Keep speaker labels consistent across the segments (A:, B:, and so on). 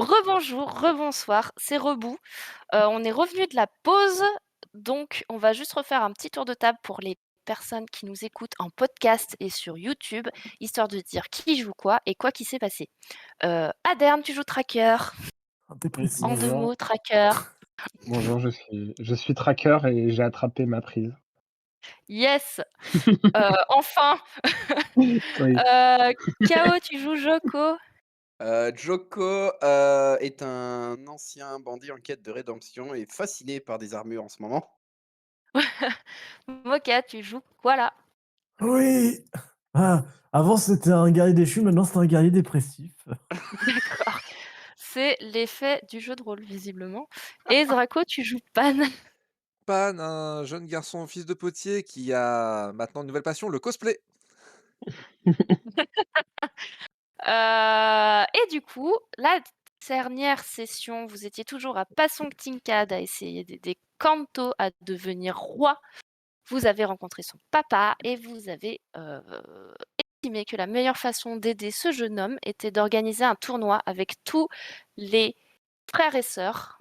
A: Rebonjour, rebonsoir, c'est Rebou. On est revenu de la pause, donc on va juste refaire un petit tour de table pour les personnes qui nous écoutent en podcast et sur YouTube, histoire de dire qui joue quoi et quoi qui s'est passé. Aderne, tu joues Tracker. En
B: Dépressif.
A: 2
C: Bonjour,
A: mots, Tracker.
C: bonjour, je suis tracker et j'ai attrapé ma prise.
A: Yes! Enfin!
C: Oui,
A: Kao, tu joues Joko.
D: Joko, est un ancien bandit en quête de rédemption et fasciné par des armures en ce moment.
A: Moka, tu joues Koala.
B: Oui! Ah, avant c'était un guerrier déchu, maintenant c'est un guerrier dépressif.
A: D'accord. C'est l'effet du jeu de rôle visiblement. Et Draco, tu joues Pan.
E: Pan, un jeune garçon fils de potier qui a maintenant une nouvelle passion, le cosplay.
A: Et du coup, la dernière session, vous étiez toujours à Pasong Tinkad à essayer d'aider Kanto à devenir roi. Vous avez rencontré son papa et vous avez estimé que la meilleure façon d'aider ce jeune homme était d'organiser un tournoi avec tous les frères et sœurs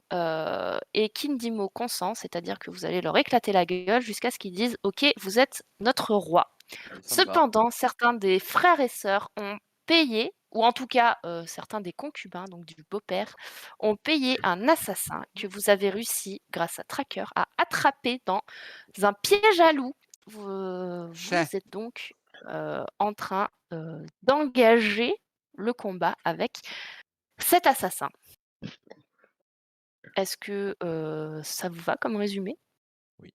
A: et Kindimo consent, c'est-à-dire que vous allez leur éclater la gueule jusqu'à ce qu'ils disent OK, vous êtes notre roi.
D: Ça me va.
A: Cependant, certains des frères et sœurs ont payé, ou en tout cas certains des concubins, donc du beau-père, ont payé un assassin que vous avez réussi, grâce à Tracker, à attraper dans un piège à loup. Vous êtes donc en train d'engager le combat avec cet assassin. Est-ce que ça vous va comme résumé?
E: Oui.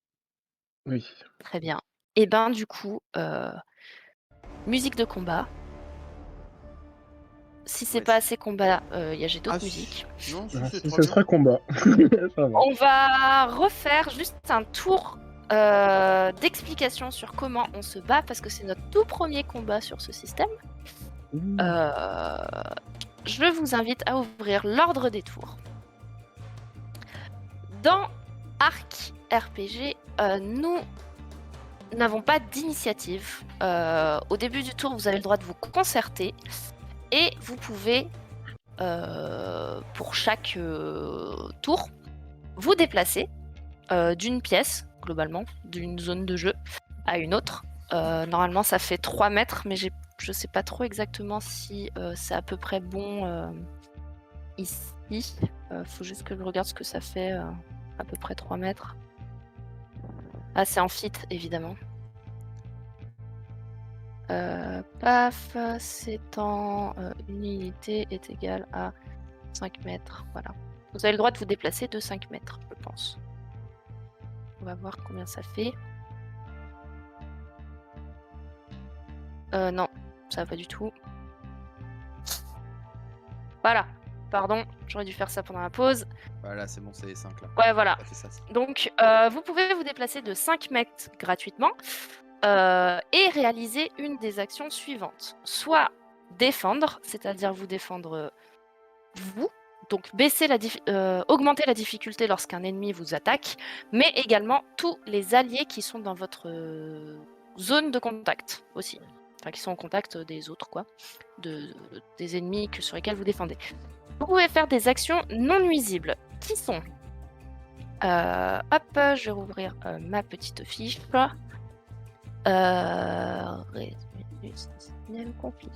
C: oui.
A: Très bien. Et ben du coup, musique de combat. Si c'est
D: Ouais,
A: pas
D: c'est
A: assez combat, j'ai
D: ah
A: d'autres musiques.
D: si, non, si,
C: Ah
D: c'est
C: si,
D: très
C: ce
D: bien.
C: sera combat. Ça va.
A: On va refaire juste un tour d'explication sur comment on se bat parce que c'est notre tout premier combat sur ce système.
C: Ouh.
A: Je vous invite à ouvrir l'ordre des tours. Dans Arc RPG, nous n'avons pas d'initiative. Au début du tour, vous avez le droit de vous concerter et vous pouvez, pour chaque tour, vous déplacer d'une pièce, globalement, d'une zone de jeu à une autre. Normalement, ça fait 3 mètres, mais je sais pas trop exactement si c'est à peu près bon ici. Faut juste que je regarde ce que ça fait à peu près 3 mètres. Ah, c'est en fit, évidemment. Paf, s'étend, une unité est égale à 5 mètres. Voilà. Vous avez le droit de vous déplacer de 5 mètres, je pense. On va voir combien ça fait. Non, ça va pas du tout. Voilà. Pardon, j'aurais dû faire ça pendant la pause.
D: Voilà, c'est bon, c'est les 5 là.
A: Ouais, voilà.
D: Ça fait ça.
A: Donc, vous pouvez vous déplacer de 5 mètres gratuitement et réaliser une des actions suivantes. Soit défendre, c'est-à-dire vous défendre vous, donc augmenter la difficulté lorsqu'un ennemi vous attaque, mais également tous les alliés qui sont dans votre zone de contact aussi. Enfin, qui sont en contact des autres, quoi, des ennemis sur lesquels vous défendez. Vous pouvez faire des actions non nuisibles, qui sont... hop, je vais rouvrir ma petite fiche. Conflit.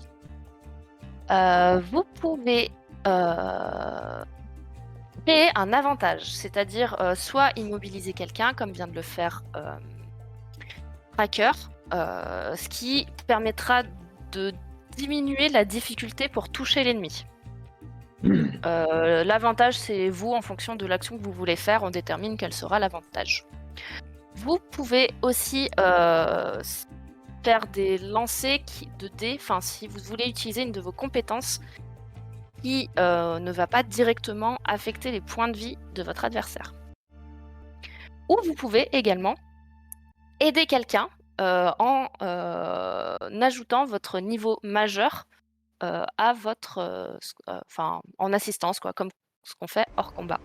A: Vous pouvez créer un avantage, c'est-à-dire soit immobiliser quelqu'un, comme vient de le faire Tracker, ce qui permettra de diminuer la difficulté pour toucher l'ennemi. L'avantage, c'est vous, en fonction de l'action que vous voulez faire, on détermine quel sera l'avantage. Vous pouvez aussi faire des lancers de dés, enfin si vous voulez utiliser une de vos compétences qui ne va pas directement affecter les points de vie de votre adversaire. Ou vous pouvez également aider quelqu'un en ajoutant votre niveau majeur à votre... en assistance, quoi, comme ce qu'on fait hors combat.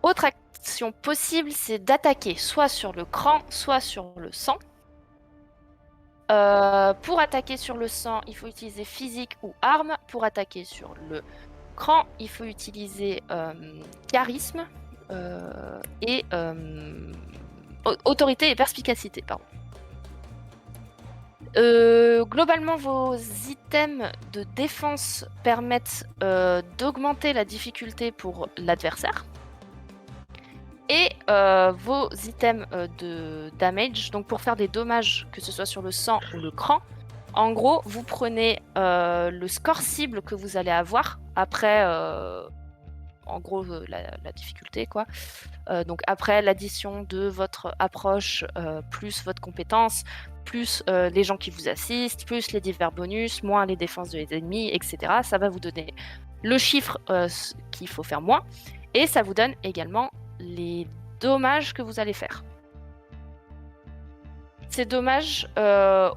A: Autre action possible, c'est d'attaquer soit sur le cran, soit sur le sang. Pour attaquer sur le sang, il faut utiliser physique ou arme. Pour attaquer sur le cran, il faut utiliser charisme et autorité et perspicacité, pardon. Globalement, vos items de défense permettent d'augmenter la difficulté pour l'adversaire. Et vos items de damage, donc pour faire des dommages, que ce soit sur le sang ou le cran, en gros, vous prenez le score cible que vous allez avoir après, en gros, la difficulté, quoi. Donc après l'addition de votre approche, plus votre compétence, plus les gens qui vous assistent, plus les divers bonus, moins les défenses de les ennemis, etc. Ça va vous donner le chiffre qu'il faut faire moins. Et ça vous donne également les dommages que vous allez faire. Ces dommages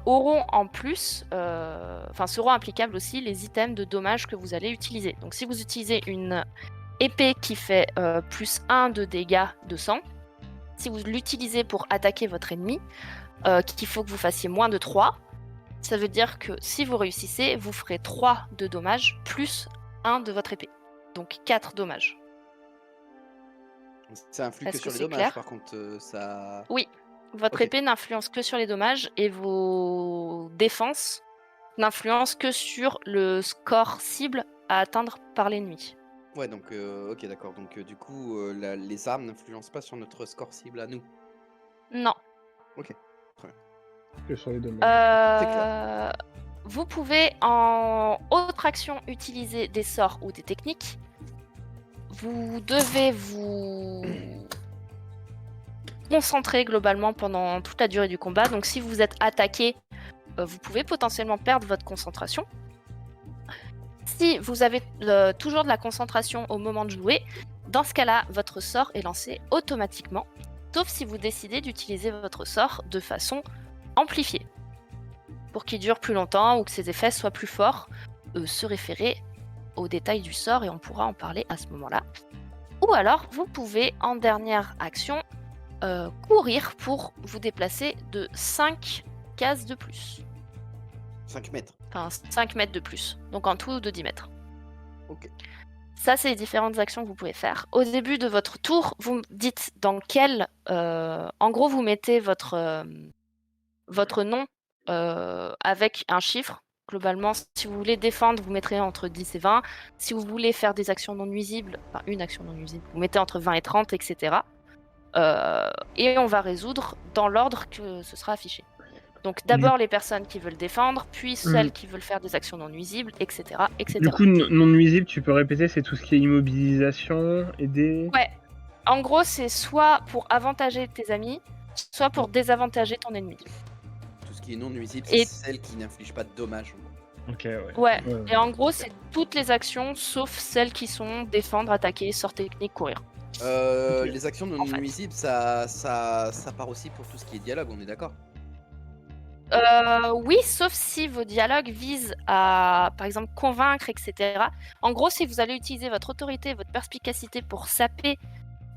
A: auront en plus, seront applicables aussi les items de dommages que vous allez utiliser. Donc si vous utilisez une épée qui fait plus 1 de dégâts de sang, si vous l'utilisez pour attaquer votre ennemi, qu'il faut que vous fassiez moins de 3, ça veut dire que si vous réussissez, vous ferez 3 de dommages plus 1 de votre épée. Donc 4 dommages.
D: Ça influe que
A: Est-ce
D: sur
A: que
D: les
A: c'est
D: dommages,
A: clair?
D: par contre, ça...
A: Oui, votre
D: Ok.
A: épée n'influence que sur les dommages et vos défenses n'influencent que sur le score cible à atteindre par l'ennemi.
D: Ouais, donc, ok, d'accord. Donc, du coup, les armes n'influencent pas sur notre score cible à nous.
A: Non.
D: Ok.
C: Que sur les dommages.
D: C'est clair.
A: Vous pouvez en autre action utiliser des sorts ou des techniques. Vous devez vous concentrer globalement pendant toute la durée du combat. Donc si vous êtes attaqué, vous pouvez potentiellement perdre votre concentration. Si vous avez toujours de la concentration au moment de jouer, dans ce cas-là, votre sort est lancé automatiquement, sauf si vous décidez d'utiliser votre sort de façon amplifiée. Pour qu'il dure plus longtemps ou que ses effets soient plus forts, se référer aux détails du sort et on pourra en parler à ce moment-là. Ou alors, vous pouvez, en dernière action, courir pour vous déplacer de 5 cases de plus.
D: 5 mètres.
A: Enfin, 5 mètres de plus. Donc en tout, de 10 mètres.
D: Ok.
A: Ça, c'est les différentes actions que vous pouvez faire. Au début de votre tour, vous dites dans quel... en gros, vous mettez votre nom avec un chiffre. Globalement, si vous voulez défendre, vous mettrez entre 10 et 20. Si vous voulez faire des actions non nuisibles, enfin une action non nuisible, vous mettez entre 20 et 30, etc. Et on va résoudre dans l'ordre que ce sera affiché. Donc d'abord les personnes qui veulent défendre, puis celles qui veulent faire des actions non nuisibles, etc. etc.
C: Du coup, non nuisible, tu peux répéter, c'est tout ce qui est immobilisation, aider.
A: Ouais. En gros, c'est soit pour avantager tes amis, soit pour désavantager ton ennemi.
D: Tout ce qui est non nuisible,
A: Et-
D: c'est celle qui n'inflige pas de dommages.
C: Ok, ouais.
A: Ouais. Et en gros, c'est toutes les actions sauf celles qui sont défendre, attaquer, sort technique, courir.
C: Ok.
D: Les actions non
A: En fait.
D: nuisibles, ça part aussi pour tout ce qui est dialogue, on est d'accord?
A: Oui, sauf si vos dialogues visent à, par exemple, convaincre, etc. En gros, si vous allez utiliser votre autorité, votre perspicacité pour saper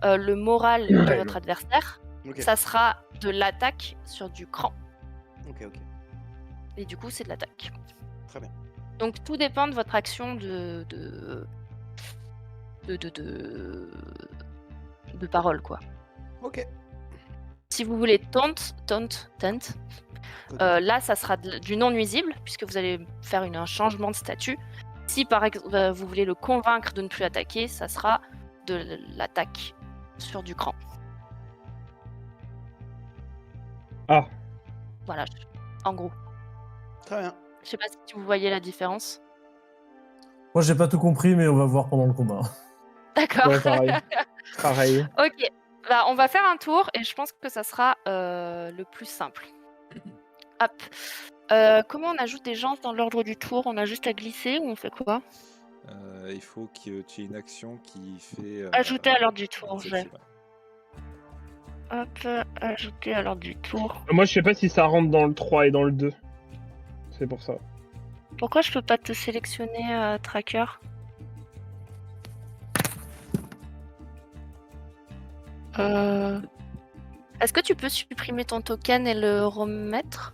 A: le moral de
C: Ouais.
A: votre adversaire,
D: Ok.
A: ça sera de l'attaque sur du cran.
D: Ok.
A: Et du coup, c'est de l'attaque.
D: Très bien.
A: Donc, tout dépend de votre action de parole, quoi.
D: Ok.
A: Si vous voulez taunt, là, ça sera du non nuisible, puisque vous allez faire un changement de statut. Si par exemple vous voulez le convaincre de ne plus attaquer, ça sera de l'attaque sur du cran.
C: Ah,
A: Voilà, en gros.
D: Très bien.
A: Je sais pas si vous voyez la différence.
B: Moi, j'ai pas tout compris, mais on va voir pendant le combat.
A: D'accord.
C: ouais, pareil. Pareil.
A: Ok. Bah, on va faire un tour et je pense que ça sera le plus simple. Hop. Comment on ajoute des gens dans l'ordre du tour? On a juste à glisser ou on fait quoi?
E: Il faut que tu aies une action qui fait...
A: Ajouter à l'ordre du tour,
E: initiative.
A: Hop, ajouter à l'ordre du tour.
C: Moi, je sais pas si ça rentre dans le 3 et dans le 2. C'est pour ça.
A: Pourquoi je peux pas te sélectionner, tracker? Est-ce que tu peux supprimer ton token et le remettre?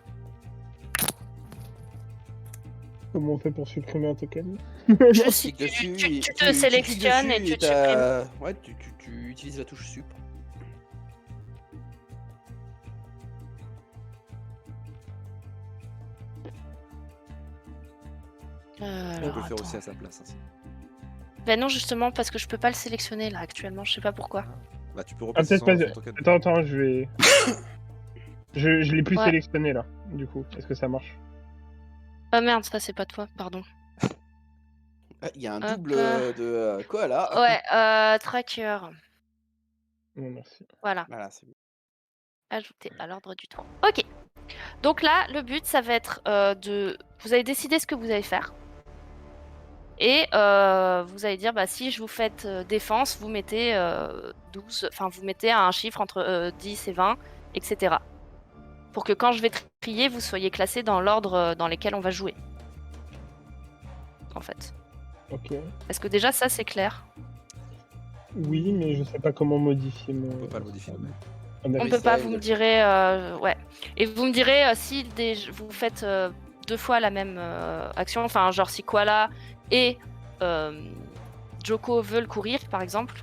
C: Comment on fait pour supprimer un token?
A: Je
D: Tu
A: suis-
D: cliques dessus,
A: tu
D: et-
A: te
D: cliques
A: sélectionnes et
D: dessus
A: tu te supprimes.
D: Ouais, tu utilises la touche sup.
E: On
A: Alors,
E: peut le faire
A: attends.
E: aussi à sa place. Hein.
A: Ben non, justement, parce que je peux pas le sélectionner là actuellement, je sais pas pourquoi.
E: Bah, tu peux
C: Ah,
E: repasser
C: peut-être pas.
E: son token.
C: Attends, je vais. Je l'ai plus
A: Ouais.
C: sélectionné là, du coup. Est-ce que ça marche?
A: Ah merde, ça c'est pas toi, pardon.
D: Ah, il y a un
A: Hop.
D: double de koala.
A: Ouais, tracker.
C: Non, merci.
A: Voilà,
D: Voilà, c'est bon.
A: ajouté à l'ordre du tour. Ok. Donc là, le but, ça va être de. Vous allez décider ce que vous allez faire. Et vous allez dire, bah, si je vous faites défense, vous mettez 12, enfin, vous mettez un chiffre entre 10 et 20, etc. Pour que quand je vais trier, vous soyez classé dans l'ordre dans lequel on va jouer. En fait.
C: Ok.
A: Est-ce que déjà, ça, c'est clair?
C: Oui, mais je sais pas comment modifier mon.
E: On peut pas le modifier nous-mêmes.
C: Ah,
A: On
C: d'accord.
D: Oui,
A: peut
D: c'est
A: pas,
D: elle
A: vous
D: de
A: me
D: le
A: direz, ouais. Et vous me direz si vous faites 2 fois la même action, enfin genre si Koala et Joko veulent courir par exemple,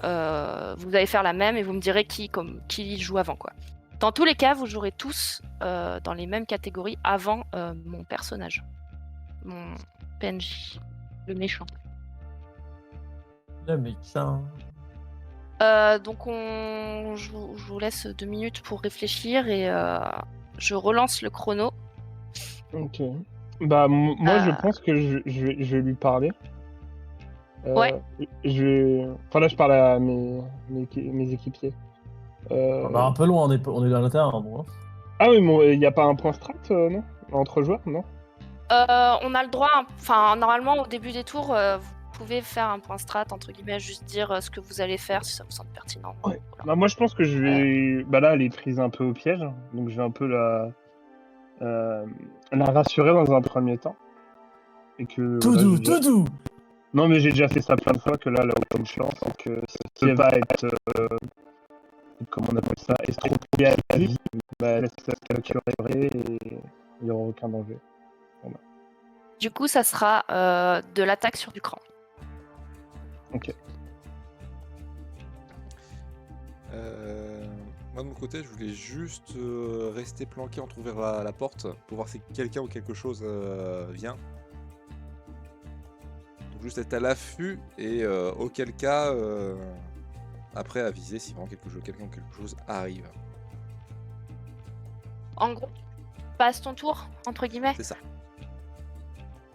A: vous allez faire la même et vous me direz qui joue avant quoi. Dans tous les cas, vous jouerez tous dans les mêmes catégories avant mon personnage, mon PNJ, le méchant.
B: Le méchant.
A: Donc je vous laisse 2 minutes pour réfléchir et je relance le chrono.
C: Ok. Bah, moi, je
A: Euh.
C: pense que je vais lui parler.
A: Ouais.
C: Enfin, là, je parle à mes équipiers.
B: Bah, un peu loin, on est à l'intérieur. Hein, bon, hein.
C: Ah oui, mais il n'y a pas un point strat, non? Entre joueurs, non?
A: On a le droit, enfin normalement au début des tours, vous pouvez faire un point strat entre guillemets, juste dire ce que vous allez faire si ça vous semble pertinent.
C: Ouais.
A: Voilà.
C: Bah, moi, je pense que je vais. Bah là, elle est prise un peu au piège, donc je vais un peu la rassurer dans un premier temps. Et que.
B: Tout
C: voilà,
B: doux,
C: je vais-
B: tout doux.
C: Non, mais j'ai déjà fait ça plein de fois, que là, elle a aucune chance, et que ça peut pas être. Comment on appelle ça? Estropié à vie. Bah, laisse ça se calculer et il n'y aura aucun danger.
A: Du coup, ça sera de l'attaque sur du cran.
C: Ok.
E: Moi de mon côté, je voulais juste rester planqué entre ouvrir la porte pour voir si quelqu'un ou quelque chose vient. Donc juste être à l'affût et auquel cas après aviser si vraiment quelqu'un ou quelque chose arrive.
A: En gros, passe ton tour entre guillemets.
E: C'est ça.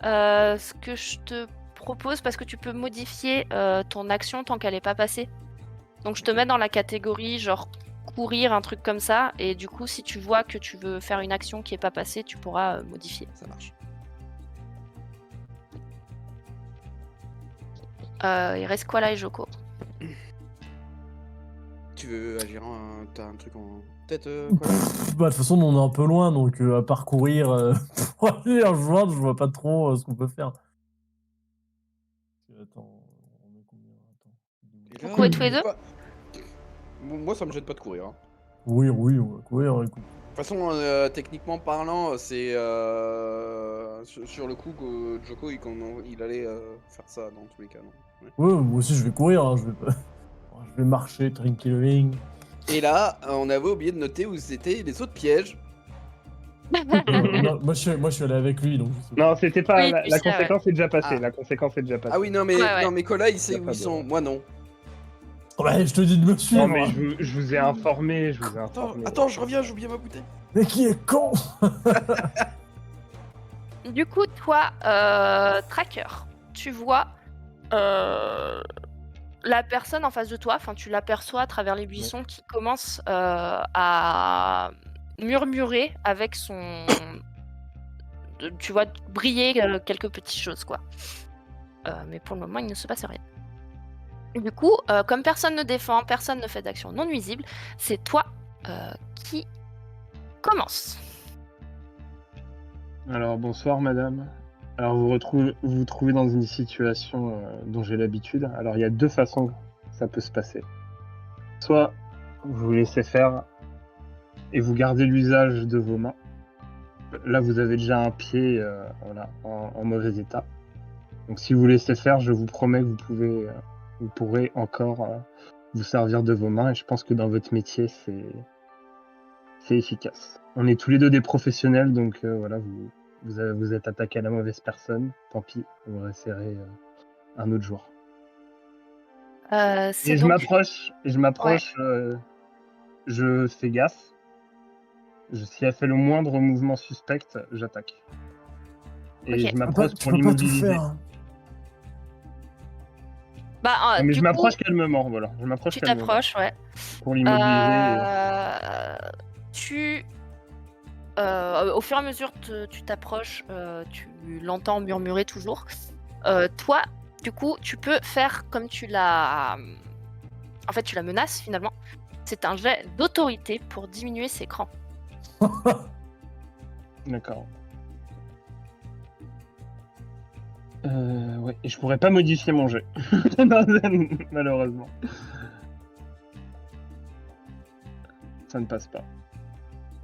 A: Ce que je te propose, parce que tu peux modifier ton action tant qu'elle n'est pas passée. Donc je te mets dans la catégorie genre courir, un truc comme ça, et du coup si tu vois que tu veux faire une action qui n'est pas passée, tu pourras modifier.
E: Ça marche.
A: Il reste Koala et Joko.
D: Tu veux agir t'as un truc en tête quoi
B: Bah, de toute façon, on est un peu loin, donc à parcourir pour aller rejoindre, je vois pas trop ce qu'on peut faire. Attends, on est combien? Attends.
D: Et là,
A: courez tous les deux
D: quoi Moi, ça me gêne pas de courir. Hein.
B: Oui, on va courir, écoute.
D: De toute façon, techniquement parlant, c'est sur le coup que Joko il allait faire ça dans tous les cas. Non ouais.
B: Ouais, moi aussi, je vais courir, hein, je vais pas... Je vais marcher, tranquilling.
D: Et là, on avait oublié de noter où étaient les autres pièges.
B: Non, moi, je suis allé avec lui, donc je sais pas.
C: Non, c'était pas.
A: Oui,
C: la
A: tu
C: la
A: sais, ouais.
C: conséquence est déjà passée.
D: Ah.
C: La conséquence est déjà passée.
D: Ah oui, non, mais,
A: Ouais.
D: non, mais Kola, il sait
C: Y a
D: où
C: pas
D: ils
C: de-
D: sont. Moi, non.
B: Oh, bah, je te dis de me suivre.
C: Non, mais je vous ai informé. Je vous ai informé.
D: Attends, je reviens, j'ai oublié ma bouteille.
B: Mais qui est con?
A: Du coup, toi, Tracker, tu vois la personne en face de toi, enfin tu l'aperçois à travers les buissons qui commence à murmurer avec son... tu vois briller quelques petites choses, quoi. Mais pour le moment, il ne se passe rien. Du coup, comme personne ne défend, personne ne fait d'action non nuisible, c'est toi qui commence.
C: Alors, bonsoir, madame. Alors, vous vous trouvez dans une situation dont j'ai l'habitude. Alors, il y a deux façons que ça peut se passer. Soit vous vous laissez faire et vous gardez l'usage de vos mains. Là, vous avez déjà un pied voilà, en mauvais état. Donc si vous laissez faire, je vous promets que vous pourrez encore vous servir de vos mains. Et je pense que dans votre métier, c'est efficace. On est tous les deux des professionnels, donc voilà, vous êtes attaqué à la mauvaise personne. Tant pis, on essaierait un autre jour.
A: C'est
C: Et je
A: donc...
C: m'approche, je fais gaffe. Si elle fait le moindre mouvement suspect, j'attaque. Et
A: Ok.
C: je
B: Tu peux pas,
C: m'approche
B: tu
C: pour
B: peux pas tout
C: l'immobiliser.
B: faire. Hein.
A: Bah,
C: Non, mais
A: du
C: je
A: coup,
C: m'approche calmement, voilà. Je m'approche
A: tu
C: calmement
A: t'approches, ouais.
C: pour l'immobiliser.
A: Tu... au fur et à mesure que tu t'approches, tu l'entends murmurer toujours. Toi, du coup, tu peux faire comme tu l'as... En fait, tu la menaces, finalement. C'est un jet d'autorité pour diminuer ses crans.
C: D'accord. Ouais, et je pourrais pas modifier mon jet. Malheureusement. Ça ne passe pas.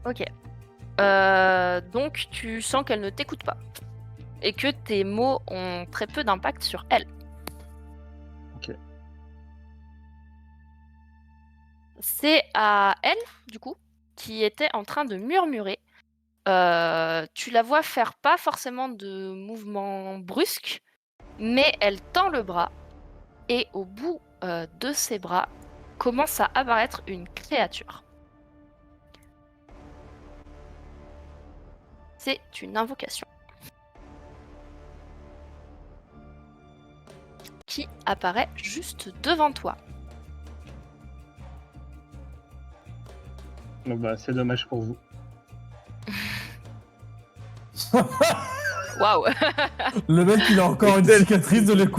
A: Ok. Donc, tu sens qu'elle ne t'écoute pas. Et que tes mots ont très peu d'impact sur elle.
C: Ok.
A: C'est à elle, du coup, qui était en train de murmurer. Tu la vois faire pas forcément de mouvements brusques, mais elle tend le bras. Et au bout de ses bras, commence à apparaître une créature. C'est une invocation. Qui apparaît juste devant toi.
C: Donc bah c'est dommage pour vous.
A: Waouh.
B: Le mec, il a encore une cicatrice du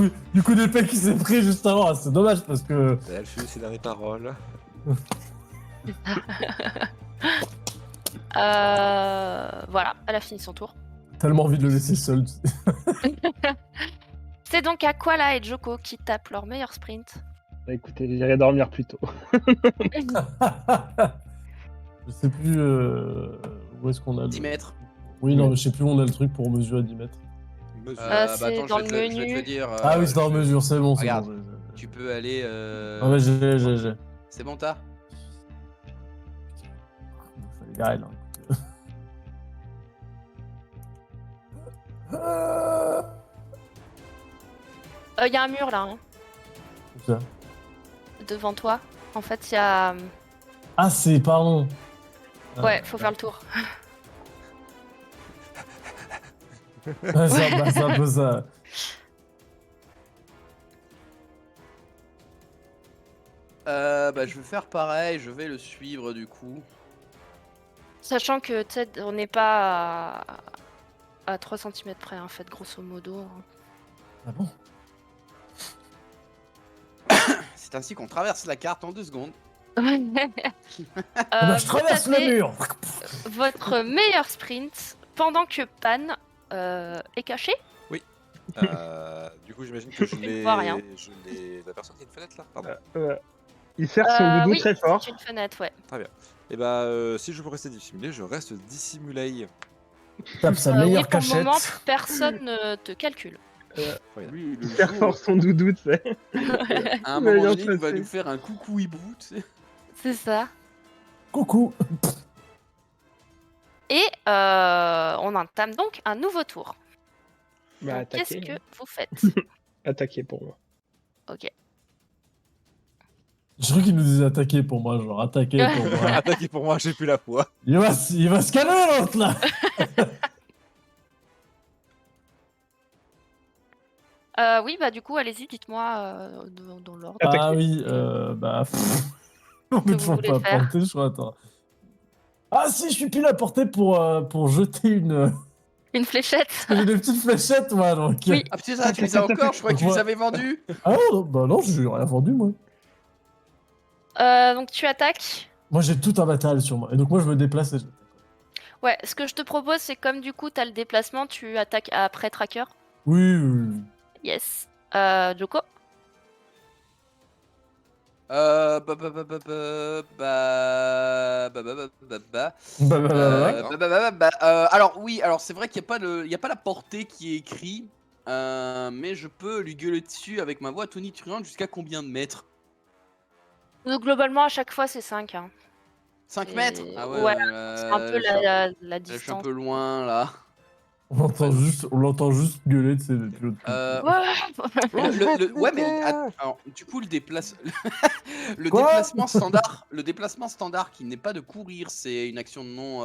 B: coup d'épée qu'il s'est pris juste avant. Ah, c'est dommage parce que.
E: Elle fut ses dernières paroles.
A: Voilà, elle a fini son tour.
B: Tellement envie de le laisser seul.
A: C'est donc Aquala et Joko qui tapent leur meilleur sprint.
C: Bah écoutez, j'irai dormir plus tôt.
B: Je sais plus où est-ce qu'on a
D: 10 mètres.
B: Oui, non, mais je sais plus où on a le truc pour mesurer à 10 mètres.
E: Mesure.
A: C'est
D: Attends,
A: dans
D: je vais
A: le
D: te le
A: menu.
D: dire.
B: Ah oui, c'est en mesure, c'est bon, c'est
D: Regarde.
B: bon.
D: Tu peux aller.
B: Ah ouais, j'ai.
D: C'est bon, t'as
B: Fallait garer, là.
A: Il y a un mur là, hein,
B: Où ça
A: devant toi. En fait, il y a.
B: Ah, c'est, pardon.
A: Ouais, faut faire le tour.
B: Ah, c'est un peu ça.
D: Bah, je vais faire pareil, je vais le suivre du coup.
A: Sachant que, tu sais, on n'est pas à 3 cm près, en fait, grosso modo.
B: Ah bon?
D: C'est ainsi qu'on traverse la carte en 2 secondes.
B: Ah bah, je
A: Vous
B: traverse le
A: tapez
B: mur.
A: votre meilleur sprint pendant que Pan est caché.
E: Du coup, j'imagine que je
A: Il
E: l'ai.
A: voit rien.
E: La personne qui a une fenêtre là Pardon.
C: Il serre son doudou
A: Oui,
C: très fort.
A: c'est une fenêtre, ouais.
E: Très bien. Et bah, si je veux rester dissimulé, je reste dissimulé.
B: Tape sa
A: Oui,
B: meilleure
A: pour le
B: cachette.
A: moment, personne ne te calcule.
D: Lui,
C: Il serre fort son doudou, tu sais.
D: À un
C: Il va
D: moment
C: bien
D: donné, il va
C: passer.
D: nous faire un coucou hibou, tu sais.
A: C'est ça.
B: Coucou.
A: Et on entame donc un nouveau tour.
C: Bah,
A: Donc, qu'est-ce que vous faites?
C: Attaquer pour moi.
A: Ok.
B: Je crois qu'il nous disait attaquer pour moi, genre attaquer pour moi.
E: Attaquez pour moi, j'ai plus la foi.
B: Il va se calmer l'autre là.
A: Oui, bah du coup, allez-y, dites-moi dans l'ordre.
B: Ah oui, bah. On
A: Que
B: ne
A: vous
B: faut
A: voulez
B: pas
A: faire
B: porter, je crois. Attends. Ah si, je suis pile à portée pour jeter une.
A: Une fléchette.
B: J'ai des petites fléchettes, moi, donc.
A: Oui.
D: Ah putain, tu les as encore? Je crois que tu les avais vendus.
B: Ah non, bah non, j'ai rien vendu, moi.
A: Donc tu attaques.
B: Moi, j'ai tout un matériel sur moi. Et donc, moi, je me déplace.
A: Ouais, ce que je te propose, c'est comme du coup, t'as le déplacement, tu attaques après tracker.
B: Oui, oui.
A: Yes. Joko.
B: Bah.
D: Alors oui, alors c'est vrai qu'il n'y a pas la portée qui est écrite. mais je peux lui gueuler dessus avec ma voix tonitruante jusqu'à combien de mètres?
A: Donc, globalement, à chaque fois, c'est 5.
D: 5
A: Et-
D: mètres? Ah ouais,
A: ouais, c'est un peu la
D: je suis un
A: distance.
D: peu loin là.
B: On l'entend juste gueuler depuis l'autre côté.
D: Ouais, mais alors, du coup, le
B: Quoi
D: déplacement standard qui n'est pas de courir, c'est une action non.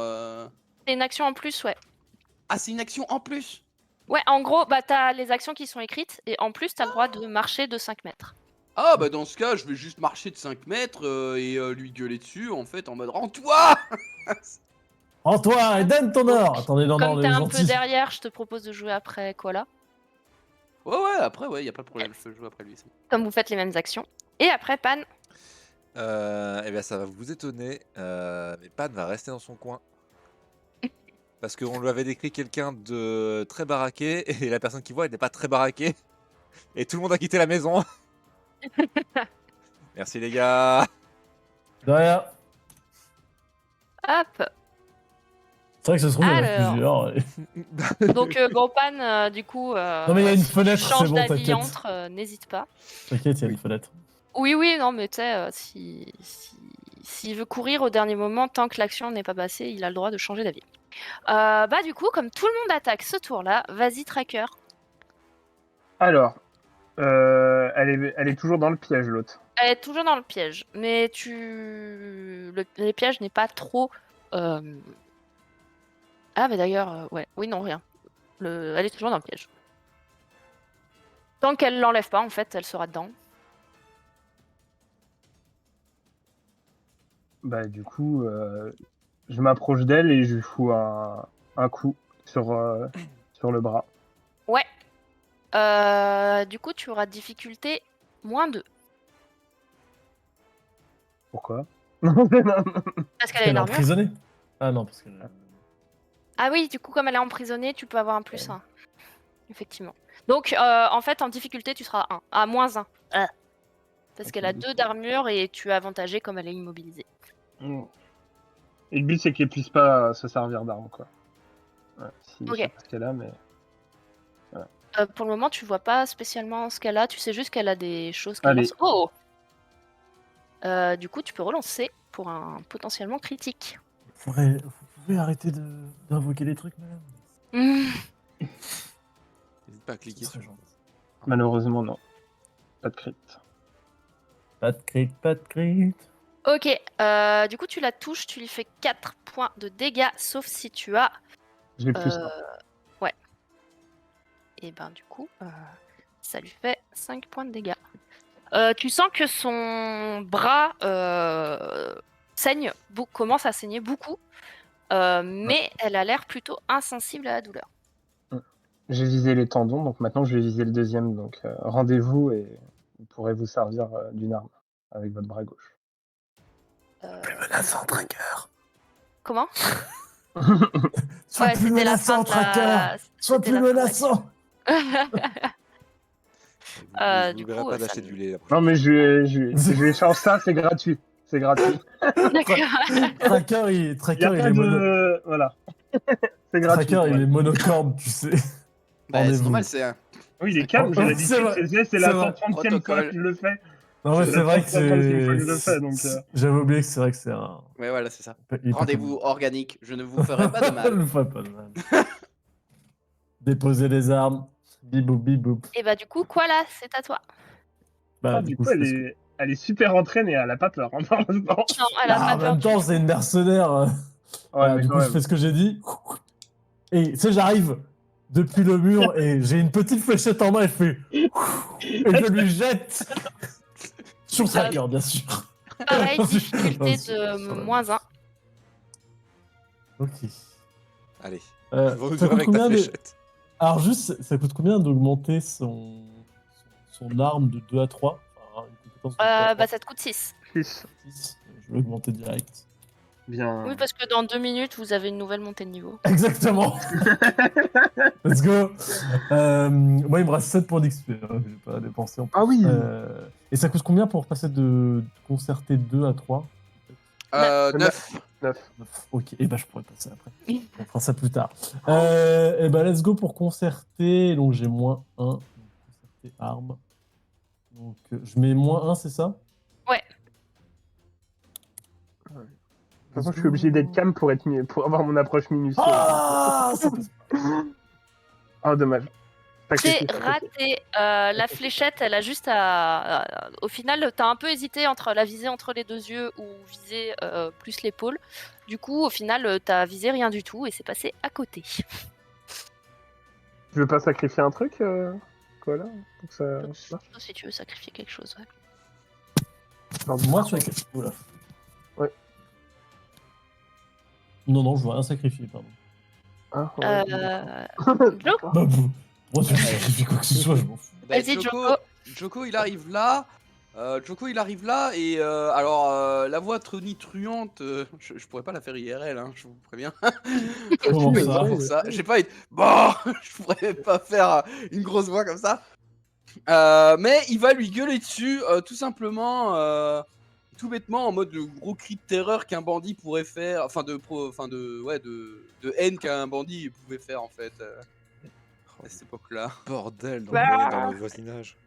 A: C'est une action en plus, ouais.
D: Ah, c'est une action en plus.
A: Ouais, en gros, bah, t'as les actions qui sont écrites et en plus, t'as le droit de marcher de 5 mètres.
D: Ah, bah dans ce cas, je vais juste marcher de 5 mètres et lui gueuler dessus en fait en mode rends-toi.
B: Rends-toi et donne ton or. Attendez, non,
A: Comme
B: les
A: t'es un
B: gentils.
A: peu derrière, je te propose de jouer après Koala.
D: Ouais, après, ouais, y a pas de problème, je peux jouer après lui.
A: Comme vous faites les mêmes actions. Et après, Pan.
E: Eh bien, ça va vous étonner, mais Pan va rester dans son coin. Parce qu'on lui avait décrit quelqu'un de très baraqué, et la personne qui voit, elle n'est pas très baraquée. Et tout le monde a quitté la maison. Merci les gars.
B: De rien.
A: Hop.
B: C'est vrai que ça se trouve, il y en a
A: Alors.
B: plusieurs. et-
A: Donc, bon, Pan, du coup.
B: Non, mais il y a une
A: si tu
B: fenêtre,
A: changes
B: c'est bon,
A: d'avis
B: t'inquiète.
A: entre, n'hésite pas.
B: T'inquiète, il y a une fenêtre.
A: Oui, non, mais tu sais, s'il veut courir au dernier moment, tant que l'action n'est pas passée, il a le droit de changer d'avis. Bah, du coup, comme tout le monde attaque ce tour-là, vas-y, Tracker.
C: Alors, elle est toujours dans le piège, l'autre.
A: Elle est toujours dans le piège, mais le piège n'est pas trop. Ah, mais d'ailleurs, ouais, oui, non, rien. Elle est toujours dans le piège. Tant qu'elle l'enlève pas, en fait, elle sera dedans.
C: Bah, du coup, je m'approche d'elle et je lui fous un coup sur le bras.
A: Ouais. Du coup, tu auras difficulté -2.
C: Pourquoi?
A: Parce qu'elle a
B: Elle
A: une
B: est
A: armure.
B: emprisonnée. Ah non, parce que.
A: Ah oui, du coup, comme elle est emprisonnée, tu peux avoir un +1. Effectivement. Donc, en fait, en difficulté, tu seras à -1. Parce qu'elle a 2 d'armure et tu es avantagé comme elle est immobilisée.
C: Et le but, c'est qu'elle puisse pas se servir d'arme, quoi. Ouais, je
A: Ok.
C: sais pas ce qu'elle a, mais.
A: Pour le moment, tu vois pas spécialement ce qu'elle a. Tu sais juste qu'elle a des choses qu'elle
C: Allez.
A: lance. Oh. Du coup, tu peux relancer pour un potentiellement critique.
B: Vous pouvez arrêter d'invoquer des trucs, madame.
E: N'hésite pas à cliquer
B: Ce serait
E: sur.
B: gentil.
C: Malheureusement, non. Pas de crit.
B: Pas de crit, pas de crit.
A: Ok. Du coup, tu la touches. Tu lui fais 4 points de dégâts, sauf si tu as.
C: J'ai plus.
A: Ouais. Et ben, du coup, ça lui fait 5 points de dégâts. Tu sens que son bras saigne, commence à saigner beaucoup, mais elle a l'air plutôt insensible à la douleur.
C: J'ai visé les tendons, donc maintenant je vais viser le deuxième. Donc rendez-vous et vous pourrez vous servir d'une arme avec votre bras gauche.
B: Plus menaçant, Tracker.
A: Comment?
B: Sois plus
A: c'était la fin
B: menaçant,
A: de la...
B: Tracker. Sois
A: c'était
B: plus
A: la fin de
B: menaçant.
E: Vous
A: du
E: verrez
A: coup,
E: pas
A: ça
E: d'acheter
A: me-
E: du lait la
C: Non,
E: prochaine
C: mais je vais échanger ça, c'est gratuit. C'est gratuit.
A: D'accord.
B: Tracker,
C: Il y a
B: il
C: pas
B: est mono.
C: de. Voilà. C'est gratuit.
B: Tracker, il
C: ouais.
B: est monocorde, tu sais.
D: Bah, c'est
B: Rendez-vous.
D: normal, c'est un
C: Oui, il est calme, j'ai
B: Oh,
C: l'habitude.
B: c'est vrai,
C: C'est la
B: c'est vrai.
C: 130e fois
D: Protocole.
C: que je le fais.
B: Non, mais
C: C'est
B: c'est
C: la
B: vrai que
C: 130e fois que je le
B: c'est.
C: fais, donc.
B: J'avais oublié que c'est vrai que c'est un.
D: Ouais, voilà, c'est ça.
B: il est pas
D: Rendez-vous organique, je ne vous ferai pas de
B: comme-
D: mal.
B: Ne fais pas de mal. Déposer les armes. Bibou, bibou.
A: Et bah du coup, quoi là, c'est à toi.
B: Bah,
C: Ah, du coup, elle est super entraînée, elle a pas peur, hein, pour l'instant.
A: Non, elle a
B: Ah,
A: pas
B: en
A: peur
B: même
A: du
B: temps,
A: tout.
B: c'est une mercenaire.
C: Ouais,
B: Voilà,
C: mais
B: du
C: quand
B: coup, je
C: même.
B: fais ce que j'ai dit. Et tu sais, j'arrive depuis le mur et j'ai une petite fléchette en main et je fais. Et je lui jette sur Tracker, bien sûr.
A: Pareil,
B: Non,
A: difficulté
B: sur-
A: de
B: sur la-
A: -1.
B: Ok.
E: Allez,
B: Euh,
E: va nous
B: ça
E: jouer
B: coûte
E: avec ta
B: combien de...
E: fléchette.
B: Alors juste, ça coûte combien d'augmenter son arme de 2 à 3? Enfin, une compétence de 2 à 3.
A: Bah ça te coûte 6.
C: 6.
B: 6. Je vais augmenter direct.
C: Bien.
A: Oui, parce que dans 2 minutes, vous avez une nouvelle montée de niveau.
B: Exactement. Let's go. Moi, il me reste 7 points d'XP. Hein, que j'ai pas dépensé en plus.
C: Ah oui.
B: Et ça coûte combien pour passer de concerter 2 à 3?
D: 9.
C: 9.
B: Ok, et bah je pourrais passer après. On fera ça plus tard. Et bah let's go pour concerter. Donc j'ai -1. Donc, concerter arme. Donc je mets -1, c'est ça?
A: Ouais.
C: De toute façon, je suis obligé d'être calme pour avoir mon approche minutieuse.
B: Ah ça passe.
C: Ah, dommage.
A: C'est raté. La fléchette, elle a juste au final, t'as un peu hésité entre la viser entre les 2 yeux ou viser plus l'épaule. Du coup, au final, t'as visé rien du tout et c'est passé à côté.
C: Je veux pas sacrifier un truc quoi là pour que ça marche.
A: Si tu veux sacrifier quelque chose, ouais.
B: Moi sur les... Oula.
C: Ouais.
B: Non, je veux rien sacrifier, pardon.
C: Ah, ouais.
A: Joe
B: Bah, moi, tu sacrifies quoi que ce soit, je m'en fous.
D: Bah,
A: Vas-y,
D: Joko, il arrive là. Et alors, la voix tonitruante, je pourrais pas la faire IRL, hein, je vous préviens.
B: Comment
C: Mais
B: ça?
C: ouais.
D: Pour ça. J'ai pas été. Bon, je pourrais pas faire une grosse voix comme ça. Mais il va lui gueuler dessus, tout simplement, tout bêtement, en mode le gros cri de terreur qu'un bandit pourrait faire, de haine qu'un bandit pouvait faire en fait, à cette époque-là.
E: Bordel dans,
A: Bah.
E: dans le voisinage.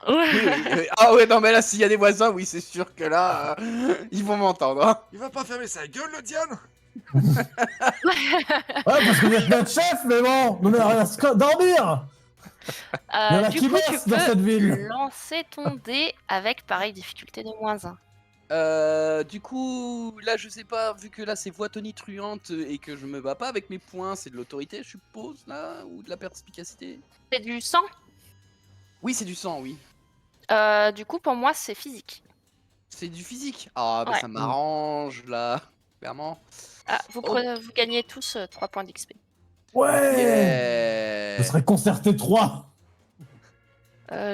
D: Ah ouais, non mais là, s'il y a des voisins, oui, c'est sûr que là, ils vont m'entendre. Hein.
E: Il va pas fermer sa gueule, le Diane.
B: Ouais, parce que vous êtes notre chef, mais bon, on a rien à dormir. Il y en a
A: Du
B: qui
A: coup, tu
B: bossent dans
A: peux
B: cette ville.
A: lancer ton dé avec pareil difficulté de -1.
D: Du coup, là, je sais pas, vu que là, c'est voix tonitruante et que je me bats pas avec mes poings, c'est de l'autorité, je suppose, là, ou de la perspicacité.
A: C'est du sang.
D: Oui, c'est du sang, oui.
A: Du coup, pour moi, c'est physique.
D: C'est du physique. Ah, bah
A: Ouais.
D: ça m'arrange, là, clairement.
A: Vous
D: Oh.
A: vous gagnez tous 3 points d'XP.
B: Ouais.
D: Yeah.
B: Je serais concerté 3.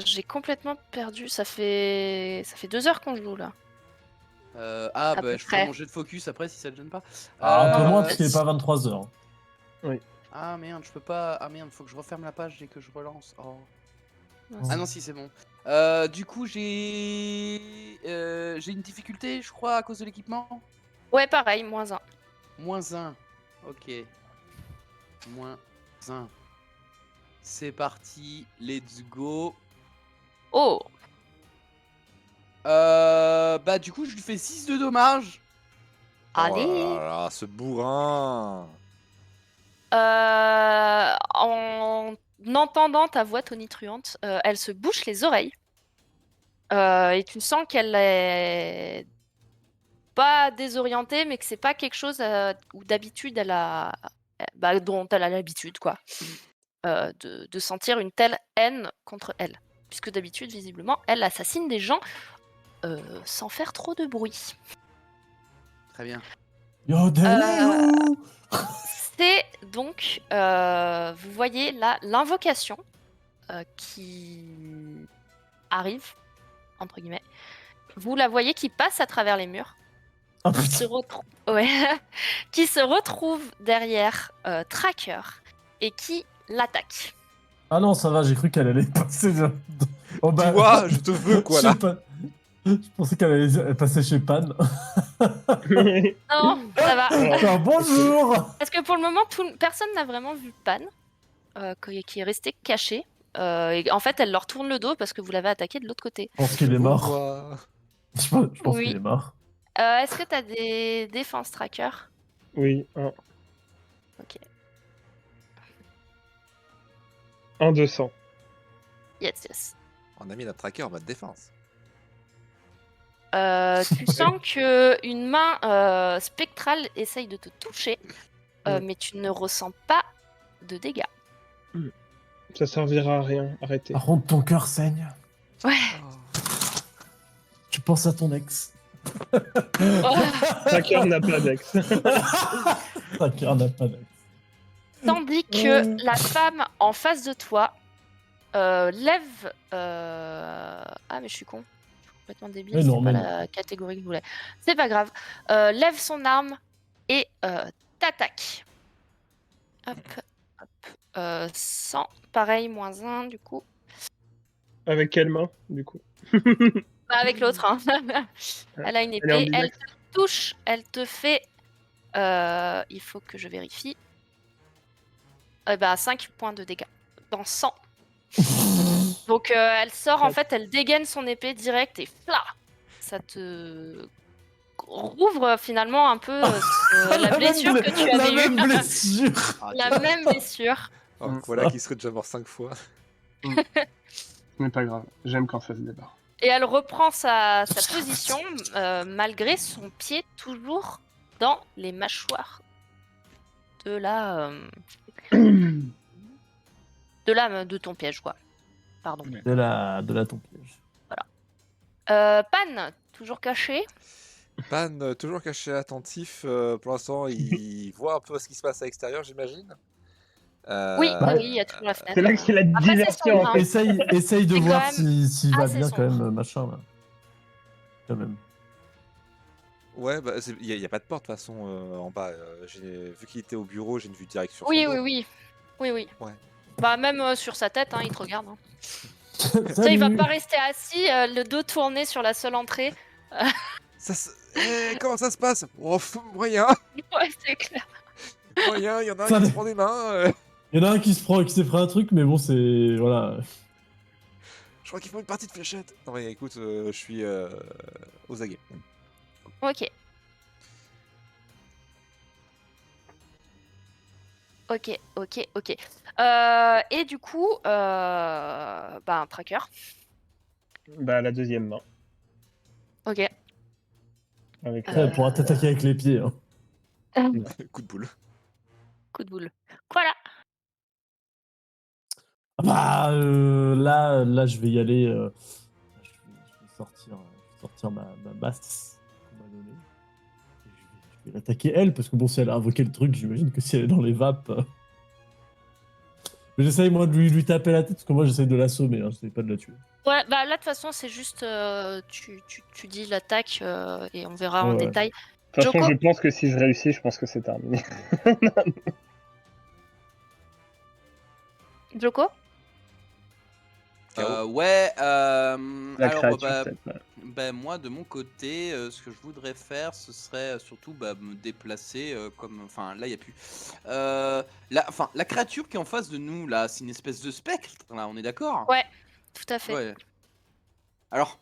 A: J'ai complètement perdu. Ça fait 2 heures qu'on joue là.
D: Ah,
A: À
D: bah
A: peu
D: je
A: près.
D: ferai mon jet de focus après si ça te gêne pas.
B: Un peu
A: non,
B: moins
A: non,
B: parce qu'il est pas 23h.
D: Ah merde, je peux pas. Ah merde, faut que je referme la page et que je relance. Oh.
A: Non,
D: Ah non, si, c'est bon. Du coup, j'ai une difficulté, je crois, à cause de l'équipement.
A: Ouais, pareil, -1.
D: -1. Ok. -1. C'est parti, let's go.
A: Oh.
D: Bah du coup, je lui fais 6 de dommages.
A: Allez.
E: Oh là là, ce bourrin.
A: En entendant ta voix tonitruante, elle se bouche les oreilles. Et tu sens qu'elle est pas désorientée, mais que c'est pas quelque chose où d'habitude dont elle a l'habitude, quoi, de sentir une telle haine contre elle. Puisque d'habitude, visiblement, elle assassine des gens sans faire trop de bruit.
D: Très bien.
B: Yodeleu.
A: C'est donc, vous voyez là, l'invocation qui arrive, entre guillemets. Vous la voyez qui passe à travers les murs,
B: Ah
A: qui se
B: putain.
A: retrouve, qui se retrouve derrière Tracker et qui l'attaque.
B: Ah non, ça va, j'ai cru qu'elle allait passer au bas.
E: Toi, je te veux, quoi,
B: Je
E: là.
B: sais pas. Je pensais qu'elle allait passer chez Pan.
A: Non, ça va.
B: Alors, bonjour.
A: Parce que pour le moment, personne n'a vraiment vu Pan, qui est resté caché. Et en fait, elle leur tourne le dos parce que vous l'avez attaqué de l'autre côté.
B: Je pense qu'il est
E: Vous
B: mort.
E: vois.
B: Je pense
A: Oui.
B: qu'il est mort.
A: Est-ce que t'as des défenses Tracker?
C: Oui,
A: Ok.
C: 1 200.
A: Yes.
E: On a mis notre tracker en mode défense.
A: Tu sens que une main spectrale essaye de te toucher, mais tu ne ressens pas de dégâts.
C: Ça servira à rien, arrêtez.
B: Par contre, ton cœur saigne.
A: Ouais.
B: Tu penses à ton ex.
C: Tracker n'a pas d'ex.
B: Ton cœur n'a pas d'ex.
A: Tandis que la femme en face de toi lève... Ah mais je suis con. Je suis complètement débile,
B: Mais
A: c'est
B: non,
A: pas
B: mais
A: la catégorie que je voulais. C'est pas grave. Lève son arme et t'attaque. Hop. 100. Pareil, -1 du coup.
C: Avec quelle main, du coup?
A: Pas avec l'autre. Hein. Elle a une
C: Elle est
A: épée. touche, elle te fait... il faut que je vérifie. 5 points de dégâts. Dans 100. Donc elle sort, en fait, elle dégaine son épée direct et fla, ça te rouvre finalement un peu la blessure que tu
B: La
A: avais
B: même
A: eue.
B: blessure.
E: Ah,
A: La même blessure.
E: oh,
C: Mm.
E: voilà qui serait déjà mort 5 fois.
C: Mais pas grave, j'aime quand ça se débarre.
A: Et elle reprend sa position malgré son pied toujours dans les mâchoires de de ton piège, quoi. Pardon.
B: De la ton piège.
A: Pan, toujours caché.
E: Pan, toujours caché attentif, pour l'instant, il voit un peu ce qui se passe à l'extérieur, j'imagine.
A: Oui,
B: Bah,
A: oui, il y a toujours la fenêtre.
C: C'est là que c'est la
A: Après, c'est
C: diversion.
A: sombre, hein.
B: Essaye de
A: C'est
B: voir
A: quand même
B: s'il va
A: assez
B: bien quand
A: sombre.
B: même, machin là. Quand même.
E: Ouais, bah, il y a pas de porte de toute façon en bas. Vu qu'il était au bureau, j'ai une vue directe sur
A: Oui,
E: son
A: oui,
E: dos.
A: oui. Oui, oui.
E: Ouais.
A: Bah, même sur sa tête, hein, il te regarde. Hein. Ça, il va
B: Salut.
A: pas rester assis, le dos tourné sur la seule entrée.
E: Comment ça se passe? Oh, moyen,
A: Ouais, c'est clair.
E: moyen, il y en a un
B: Ça
E: qui se
B: dé-
E: prend des mains.
B: Il y en a un qui s'est pris un truc, mais bon, c'est. Voilà.
E: Je crois qu'il faut une partie de fléchette. Non mais écoute, je suis aux aguets.
A: Ok. Ok, ok, ok. Et du coup, un tracker.
C: Bah, la deuxième main.
A: Ok.
C: Avec
B: Après, elle pourra t'attaquer avec les pieds. Hein.
E: Coup de boule.
A: Coup de boule. Voilà.
B: Ah bah, là, je vais y aller. Je vais sortir ma masse qu'on m'a donnée. Et je vais l'attaquer elle, parce que bon, si elle a invoqué le truc, j'imagine que si elle est dans les vapes. Mais j'essaye moi de lui taper la tête, parce que moi j'essaye de l'assommer, hein, j'essaye pas de la tuer.
A: Ouais, bah là, de toute façon, c'est juste. Tu dis l'attaque et on verra en
B: Ouais.
A: détail.
C: De toute façon,
A: Joko.
C: je pense que si je réussis, je pense que c'est terminé.
A: Joko.
D: Ouais,
C: La
D: alors
C: créature,
D: bah,
C: peut-être. Ouais.
D: bah, moi de mon côté, ce que je voudrais faire, ce serait surtout me déplacer comme, enfin là il y a plus. La créature qui est en face de nous là, c'est une espèce de spectre, là, on est d'accord?
A: Ouais, tout à fait.
D: Ouais. Alors,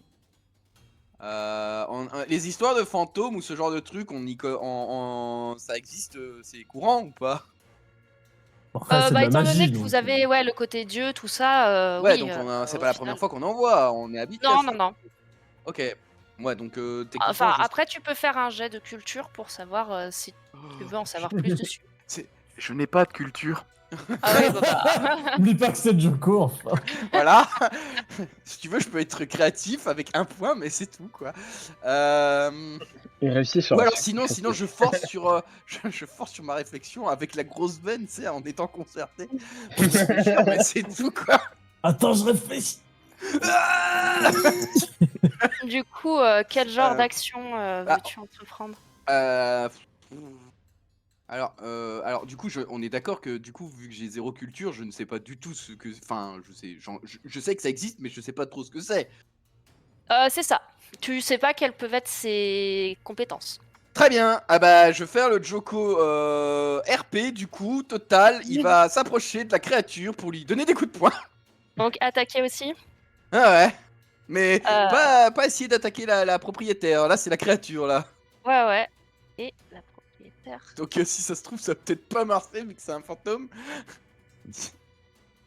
D: les histoires de fantômes ou ce genre de trucs, ça existe, c'est courant ou pas?
B: Après, c'est de la
A: Étant
B: magie.
A: donné que
B: donc,
A: vous avez le côté dieu, tout ça,
D: Ouais,
A: oui.
D: donc c'est
A: Au
D: pas la
A: final.
D: première fois qu'on en voit, on est habitué à
A: Non,
D: ça.
A: non, non.
D: Ok. Ouais, donc techniquement,
A: Enfin,
D: je...
A: après, tu peux faire un jet de culture pour savoir si tu veux en savoir plus dessus.
D: Je n'ai pas de culture.
A: Ah oui, bah.
B: N'oublie pas que c'est Joko, enfin.
D: Voilà. Si tu veux, je peux être créatif avec un point, mais c'est tout, quoi.
C: Et réussi sur
D: Ou
C: la
D: alors
C: suite.
D: sinon je force sur je force sur ma réflexion avec la grosse veine, tu sais, en étant concerté. Je suis sûr, mais c'est tout, quoi.
B: Attends, je réfléchis.
D: Ah
A: Du coup, quel genre d'action veux-tu entreprendre?
D: Euh, alors du coup, on est d'accord que du coup, vu que j'ai zéro culture, je ne sais pas du tout ce que... Enfin, je sais que ça existe, mais je sais pas trop ce que c'est.
A: C'est ça. Tu sais pas quelles peuvent être ses compétences.
D: Très bien, ah bah je vais faire le Joko RP du coup, total, il va s'approcher de la créature pour lui donner des coups de poing.
A: Donc, attaquer aussi.
D: Ah ouais, mais
A: Euh,
D: pas essayer d'attaquer la propriétaire, là c'est la créature là.
A: Ouais, ouais. Et la propriétaire.
D: Donc si ça se trouve ça va peut-être pas marcher vu que c'est un fantôme.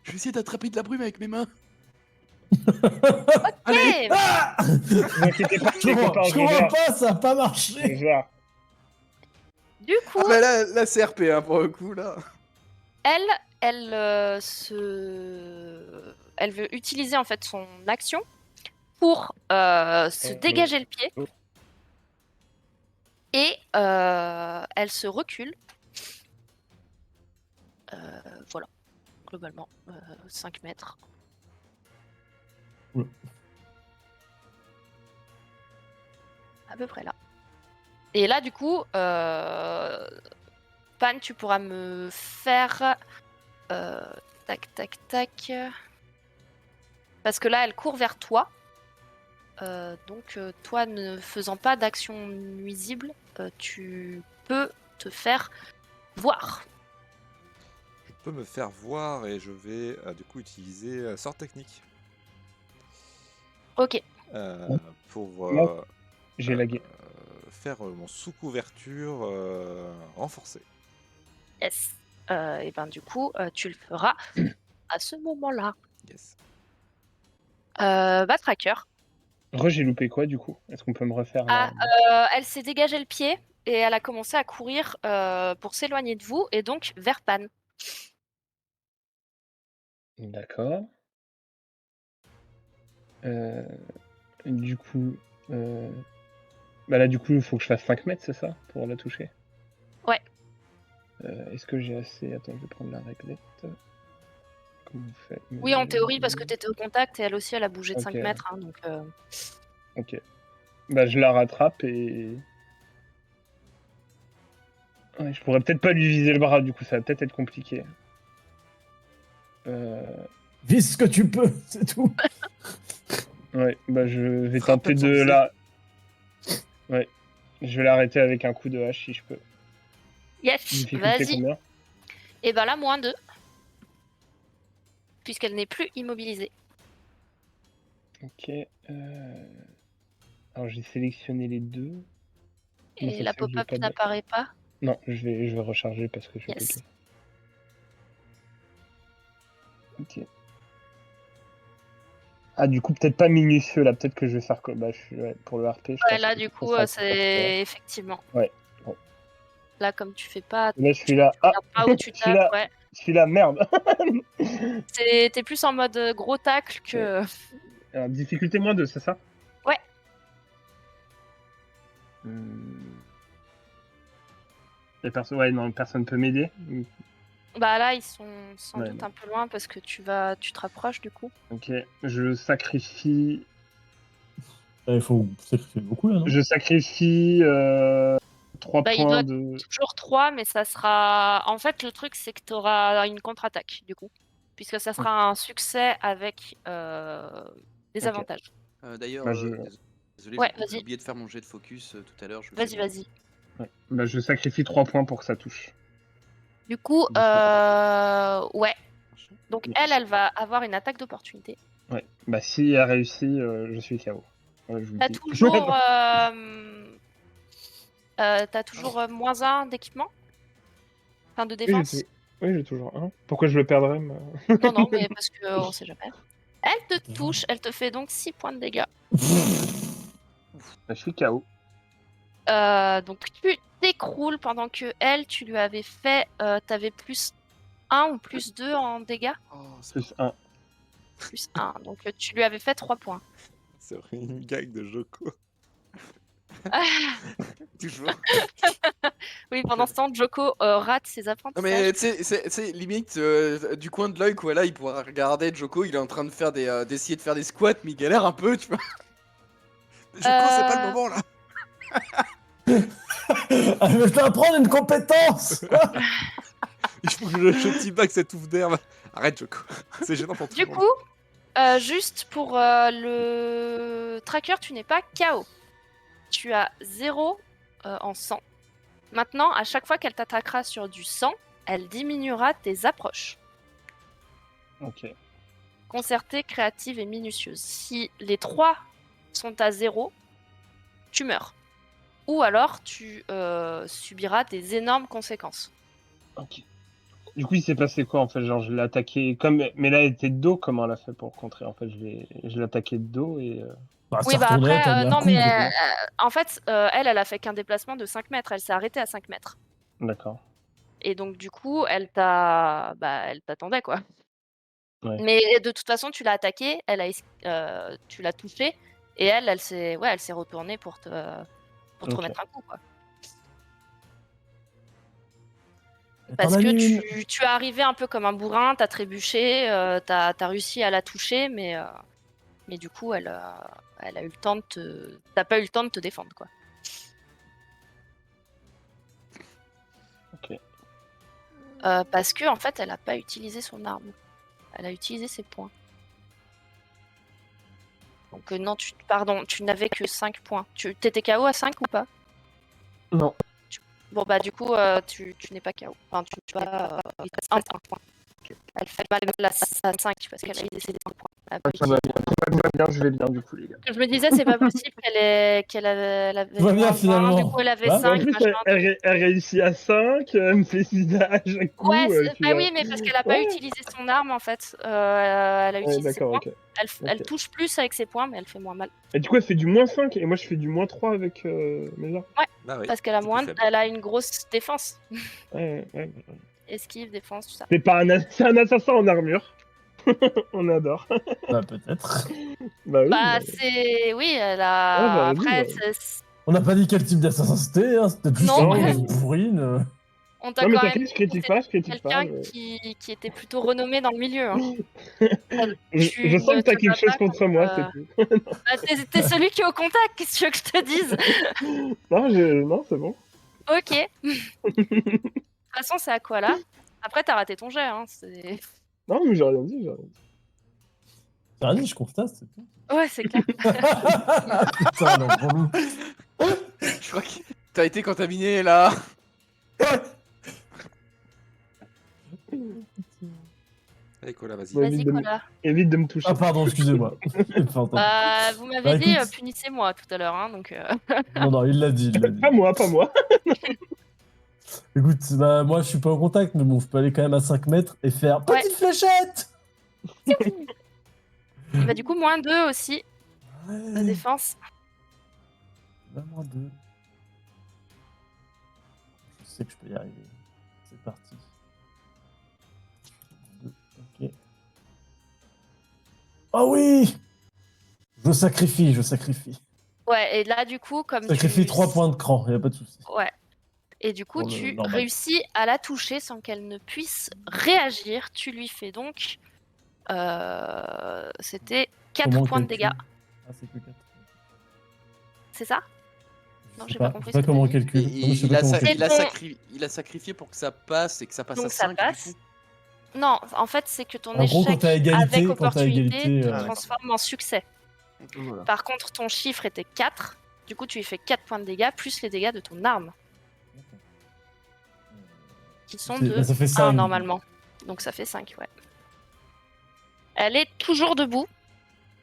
D: Je vais essayer d'attraper de la brume avec mes mains. Allez.
A: Ok.
B: Ah
C: Ne vous inquiétez pas,
B: Je
C: les copains, je
B: comprends
C: gère.
B: pas, ça a pas
C: Je
B: marché.
C: gère.
A: Du coup,
D: Ah bah là c'est RP hein, pour le coup là.
A: elle veut utiliser en fait son action pour se dégager le pied. Et elle se recule. Voilà, globalement, 5 mètres.
B: Ouais.
A: À peu près là. Et là, du coup, Pan, tu pourras me faire... tac, tac, tac. Parce que là, elle court vers toi. Donc, toi, ne faisant pas d'action nuisible, tu peux te faire voir.
E: Je peux me faire voir et je vais du coup utiliser sort technique
A: Ok.
E: pour
C: J'ai lagué.
E: faire mon sous-couverture renforcée.
A: Yes. Et ben du coup, tu le feras à ce moment-là.
E: Yes.
A: Tracker.
C: J'ai loupé quoi du coup? Est-ce qu'on peut me refaire
A: Ah,
C: la...
A: elle s'est dégagé le pied et elle a commencé à courir pour s'éloigner de vous et donc vers Pan.
C: D'accord. Du coup... Bah là du coup il faut que je fasse 5 mètres, c'est ça? Pour la toucher?
A: Ouais.
C: Est-ce que j'ai assez... Attends, je vais prendre la réglette. Comment on fait?
A: Oui, en théorie, parce que tu étais au contact et elle aussi, elle a bougé de
C: Ok.
A: 5 mètres. Hein, donc,
C: Ok. Bah je la rattrape et... Ouais, je pourrais peut-être pas lui viser le bras, du coup ça va peut-être être compliqué.
B: Vise ce que tu peux, c'est tout.
C: Ouais, bah je vais
E: Frappe
C: tenter
E: même
C: de
E: sans viser.
C: la... Ouais. Je vais l'arrêter avec un coup de hache si je peux.
A: yes,
C: Difficulté
A: vas-y.
C: combien?
A: Et ben là, -2. Puisqu'elle n'est plus immobilisée.
C: Ok. Alors j'ai sélectionné les deux. Comment
A: Et
C: ça
A: la
C: se fait que j'ai
A: pop-up
C: pas de...
A: n'apparaît pas.
C: Non, je vais recharger parce que je suis
A: Yes.
C: bloqué. Ok. Ah, du coup, peut-être pas minutieux là, peut-être que je vais faire comme. Bah, ouais, pour le RP, je
A: Ouais,
C: pense
A: là,
C: que
A: du
C: ça
A: coup,
C: sera
A: c'est effectivement.
C: Ouais. Bon.
A: Là, comme tu fais pas.
C: Là, je suis
A: Tu
C: là. Ah,
A: regardes pas où tu
C: je suis
A: tapes,
C: là.
A: ouais.
C: Je suis là, merde.
A: T'es plus en mode gros tacle que.
C: Alors, difficulté -2, c'est ça?
A: Ouais.
C: Ouais, non, personne peut m'aider.
A: Bah là, ils sont sans
C: Ouais,
A: doute
C: non.
A: un peu loin parce que tu te rapproches du coup.
C: Ok, je sacrifie.
B: Il faut sacrifier beaucoup là, non?
C: Je sacrifie 3
A: Bah, il
C: points
A: doit
C: de.
A: toujours 3, mais ça sera. En fait, le truc, c'est que tu auras une contre-attaque du coup. Puisque ça sera un succès avec des
C: Ok.
A: avantages.
D: D'ailleurs,
C: Bah,
D: désolé,
A: Ouais,
D: j'ai
A: vas-y.
D: oublié de faire mon jet de focus tout à l'heure. Je le fais
A: Vas-y,
D: maintenant.
A: vas-y.
C: Ouais. Bah, je sacrifie 3 points pour que ça touche.
A: Du coup, ouais.
D: Machin.
A: Donc elle va avoir une attaque d'opportunité.
C: Ouais. Bah, si elle réussit, je suis KO. Ouais, je vous le
A: T'as
C: dis.
A: toujours, -1 d'équipement, enfin de
C: Oui,
A: défense.
C: oui, j'ai toujours un. Pourquoi je le perdrais
A: Non, non, mais parce qu'on sait jamais. Elle te touche, elle te fait donc 6 points de dégâts.
C: Bah, je suis KO.
A: Donc tu t'écroules pendant que elle, tu lui avais fait, t'avais +1 ou +2 en dégâts.
D: Oh, c'est
C: Plus 1.
A: +1, donc tu lui avais fait 3 points.
E: C'est une gag de Joko. Toujours.
A: Oui, pendant ce temps, Joko rate ses
D: Non
A: apprentissages.
D: mais tu sais, c'est limite du coin de l'œil quoi. Là, il pourra regarder Joko. Il est en train de faire d'essayer de faire des squats, mais il galère un peu, tu vois. Joko, c'est pas le moment là.
B: Je vais t'apprendre une compétence. Quoi?
E: Il faut que je teabag cette touffe d'herbe. Arrête, Joko. C'est gênant pour tout
A: Du
E: le monde.
A: coup, juste pour le tracker, tu n'es pas KO. Tu as 0 en sang. Maintenant, à chaque fois qu'elle t'attaquera sur du sang, elle diminuera tes approches.
C: Ok.
A: Concertée, créative et minutieuse. Si les 3 sont à 0, tu meurs. Ou alors tu subiras des énormes conséquences.
C: Ok. Du coup, il s'est passé quoi en fait? Genre, je l'ai attaqué comme. Mais là, elle était de dos, comment elle a fait pour contrer? En fait, je l'ai attaqué de dos et.
B: Bah,
A: Oui,
B: c'est
A: bah
B: retourné,
A: après,
B: t'as mis un
A: non,
B: coup.
A: mais
B: c'est bon.
A: en fait, elle a fait qu'un déplacement de 5 mètres. Elle s'est arrêtée à 5 mètres.
C: D'accord.
A: Et donc, du coup, elle t'attendait, quoi.
C: Ouais.
A: Mais de toute façon, tu l'as attaquée, tu l'as touchée, et elle s'est retournée pour te
C: Ok.
A: remettre un coup, quoi.
B: T'en
A: Parce
B: as
A: que
B: mis une.
A: tu es arrivé un peu comme un bourrin, t'as trébuché, t'as réussi à la toucher, mais du coup, elle a eu le temps t'as pas eu le temps de te défendre, quoi.
C: Ok.
A: Parce que en fait, elle a pas utilisé son arme. Elle a utilisé ses points. Donc non, pardon, tu n'avais que 5 points. Tu t'étais KO à 5 ou pas?
C: Non.
A: Bon bah du coup, tu n'es pas KO. Enfin, tu vas... il te reste 1 point. Elle fait mal à 5 parce qu'elle a décédé d'un point.
C: Ça va bien, je vais bien du coup les gars.
A: Je me disais, c'est pas possible qu'elle avait
B: Tout va bien,
A: moins 20,
B: finalement.
A: du coup elle avait
B: Ouais.
C: En
A: 5,
C: plus,
A: machin.
C: elle réussit à 5, elle me fait 6 à chaque coup.
A: Ouais,
C: puis,
A: bah oui, mais parce qu'elle a pas
C: ouais.
A: utilisé son arme en fait. Elle a
C: Ouais,
A: utilisé ses
C: d'accord,
A: points.
C: ok.
A: Elle touche plus avec ses points, mais elle fait moins mal.
C: Et du coup, elle fait du moins 5 et moi je fais du moins 3 avec mes armes.
E: Bah oui,
A: Parce qu'elle a
E: c'est plus faible.
A: elle a une grosse défense.
C: Ouais.
A: Esquive, défense, tout ça.
C: C'est un assassin en armure. On adore.
B: Bah, peut-être.
C: Bah oui.
A: Bah c'est... Oui, elle
C: Ouais,
A: a...
C: bah,
A: Après,
C: vas-y,
B: On n'a pas dit quel type d'assassin c'était, hein. C'était juste
A: Non.
B: une bourrine.
A: on t'a
C: Non mais
A: quand même
C: t'inquiète,
A: dit
C: je
A: que
C: critique pas,
A: quelqu'un
C: mais-
A: qui était plutôt renommé dans le milieu. Hein.
C: Je sens que t'as quelque chose contre moi, c'est tout.
A: Bah, t'es celui qui est au contact, qu'est-ce que tu veux que je te dise?
C: Non, c'est bon.
A: Ok. De toute façon, c'est Aquala. Après, t'as raté ton jet. Hein.
C: Non, mais j'ai rien dit.
B: Vas-y, je constate, c'est tout.
A: Ouais, c'est clair.
B: Putain, non, relou.
D: Je crois que t'as été contaminé là.
E: Allez, Cola, vas-y.
C: Ouais.
A: Vas-y, Cola.
C: Évite de me toucher.
B: Ah, pardon, excusez-moi. J'ai pas entendu.
A: Vous m'avez
B: Bah,
A: dit
B: écoute.
A: punissez-moi tout à l'heure. Hein, donc,
B: Non, il l'a dit, il l'a dit.
C: Pas moi.
B: Écoute, bah, moi, je suis pas au contact, mais bon, je peux aller quand même à 5 mètres et faire
A: Ouais.
B: petite fléchette.
A: bah, du coup, moins 2 aussi. La défense.
B: Bah, moins 2. Je sais que je peux y arriver. C'est parti. 2, ok. Oh oui! Je sacrifie.
A: Ouais, et là, du coup, comme
B: Sacrifie
A: tu...
B: 3 points de cran, y a pas de souci.
A: Ouais. Et du coup,
B: Pour le
A: tu
B: normal.
A: réussis à la toucher sans qu'elle ne puisse réagir. Tu lui fais donc... C'était 4
B: Comment on
A: points de
B: calcule
A: dégâts.
B: Ah, c'est que 4.
A: C'est ça? Non,
B: Je
A: j'ai
B: sais
A: pas
B: pas,
A: compris
B: je sais
A: ce
B: pas
A: que
B: comment on
A: t'as dit.
B: calcule. Non, je sais
D: Il
B: pas
D: a,
B: comment on
D: sa-
B: calcule.
D: il a sacrifié pour que ça passe et que ça passe
A: Donc
D: à
A: ça
D: 5.
A: passe. Non, en fait, c'est que ton
B: En gros,
A: échec
B: quand t'as égalité,
A: avec opportunité te
B: ouais.
A: transforme en succès.
D: Voilà.
A: Par contre, ton chiffre était 4. Du coup, tu lui fais 4 points de dégâts, plus les dégâts de ton arme, qui sont de
B: Bah, ça fait
A: 1
B: 5.
A: normalement. Donc ça fait 5, ouais. Elle est toujours debout,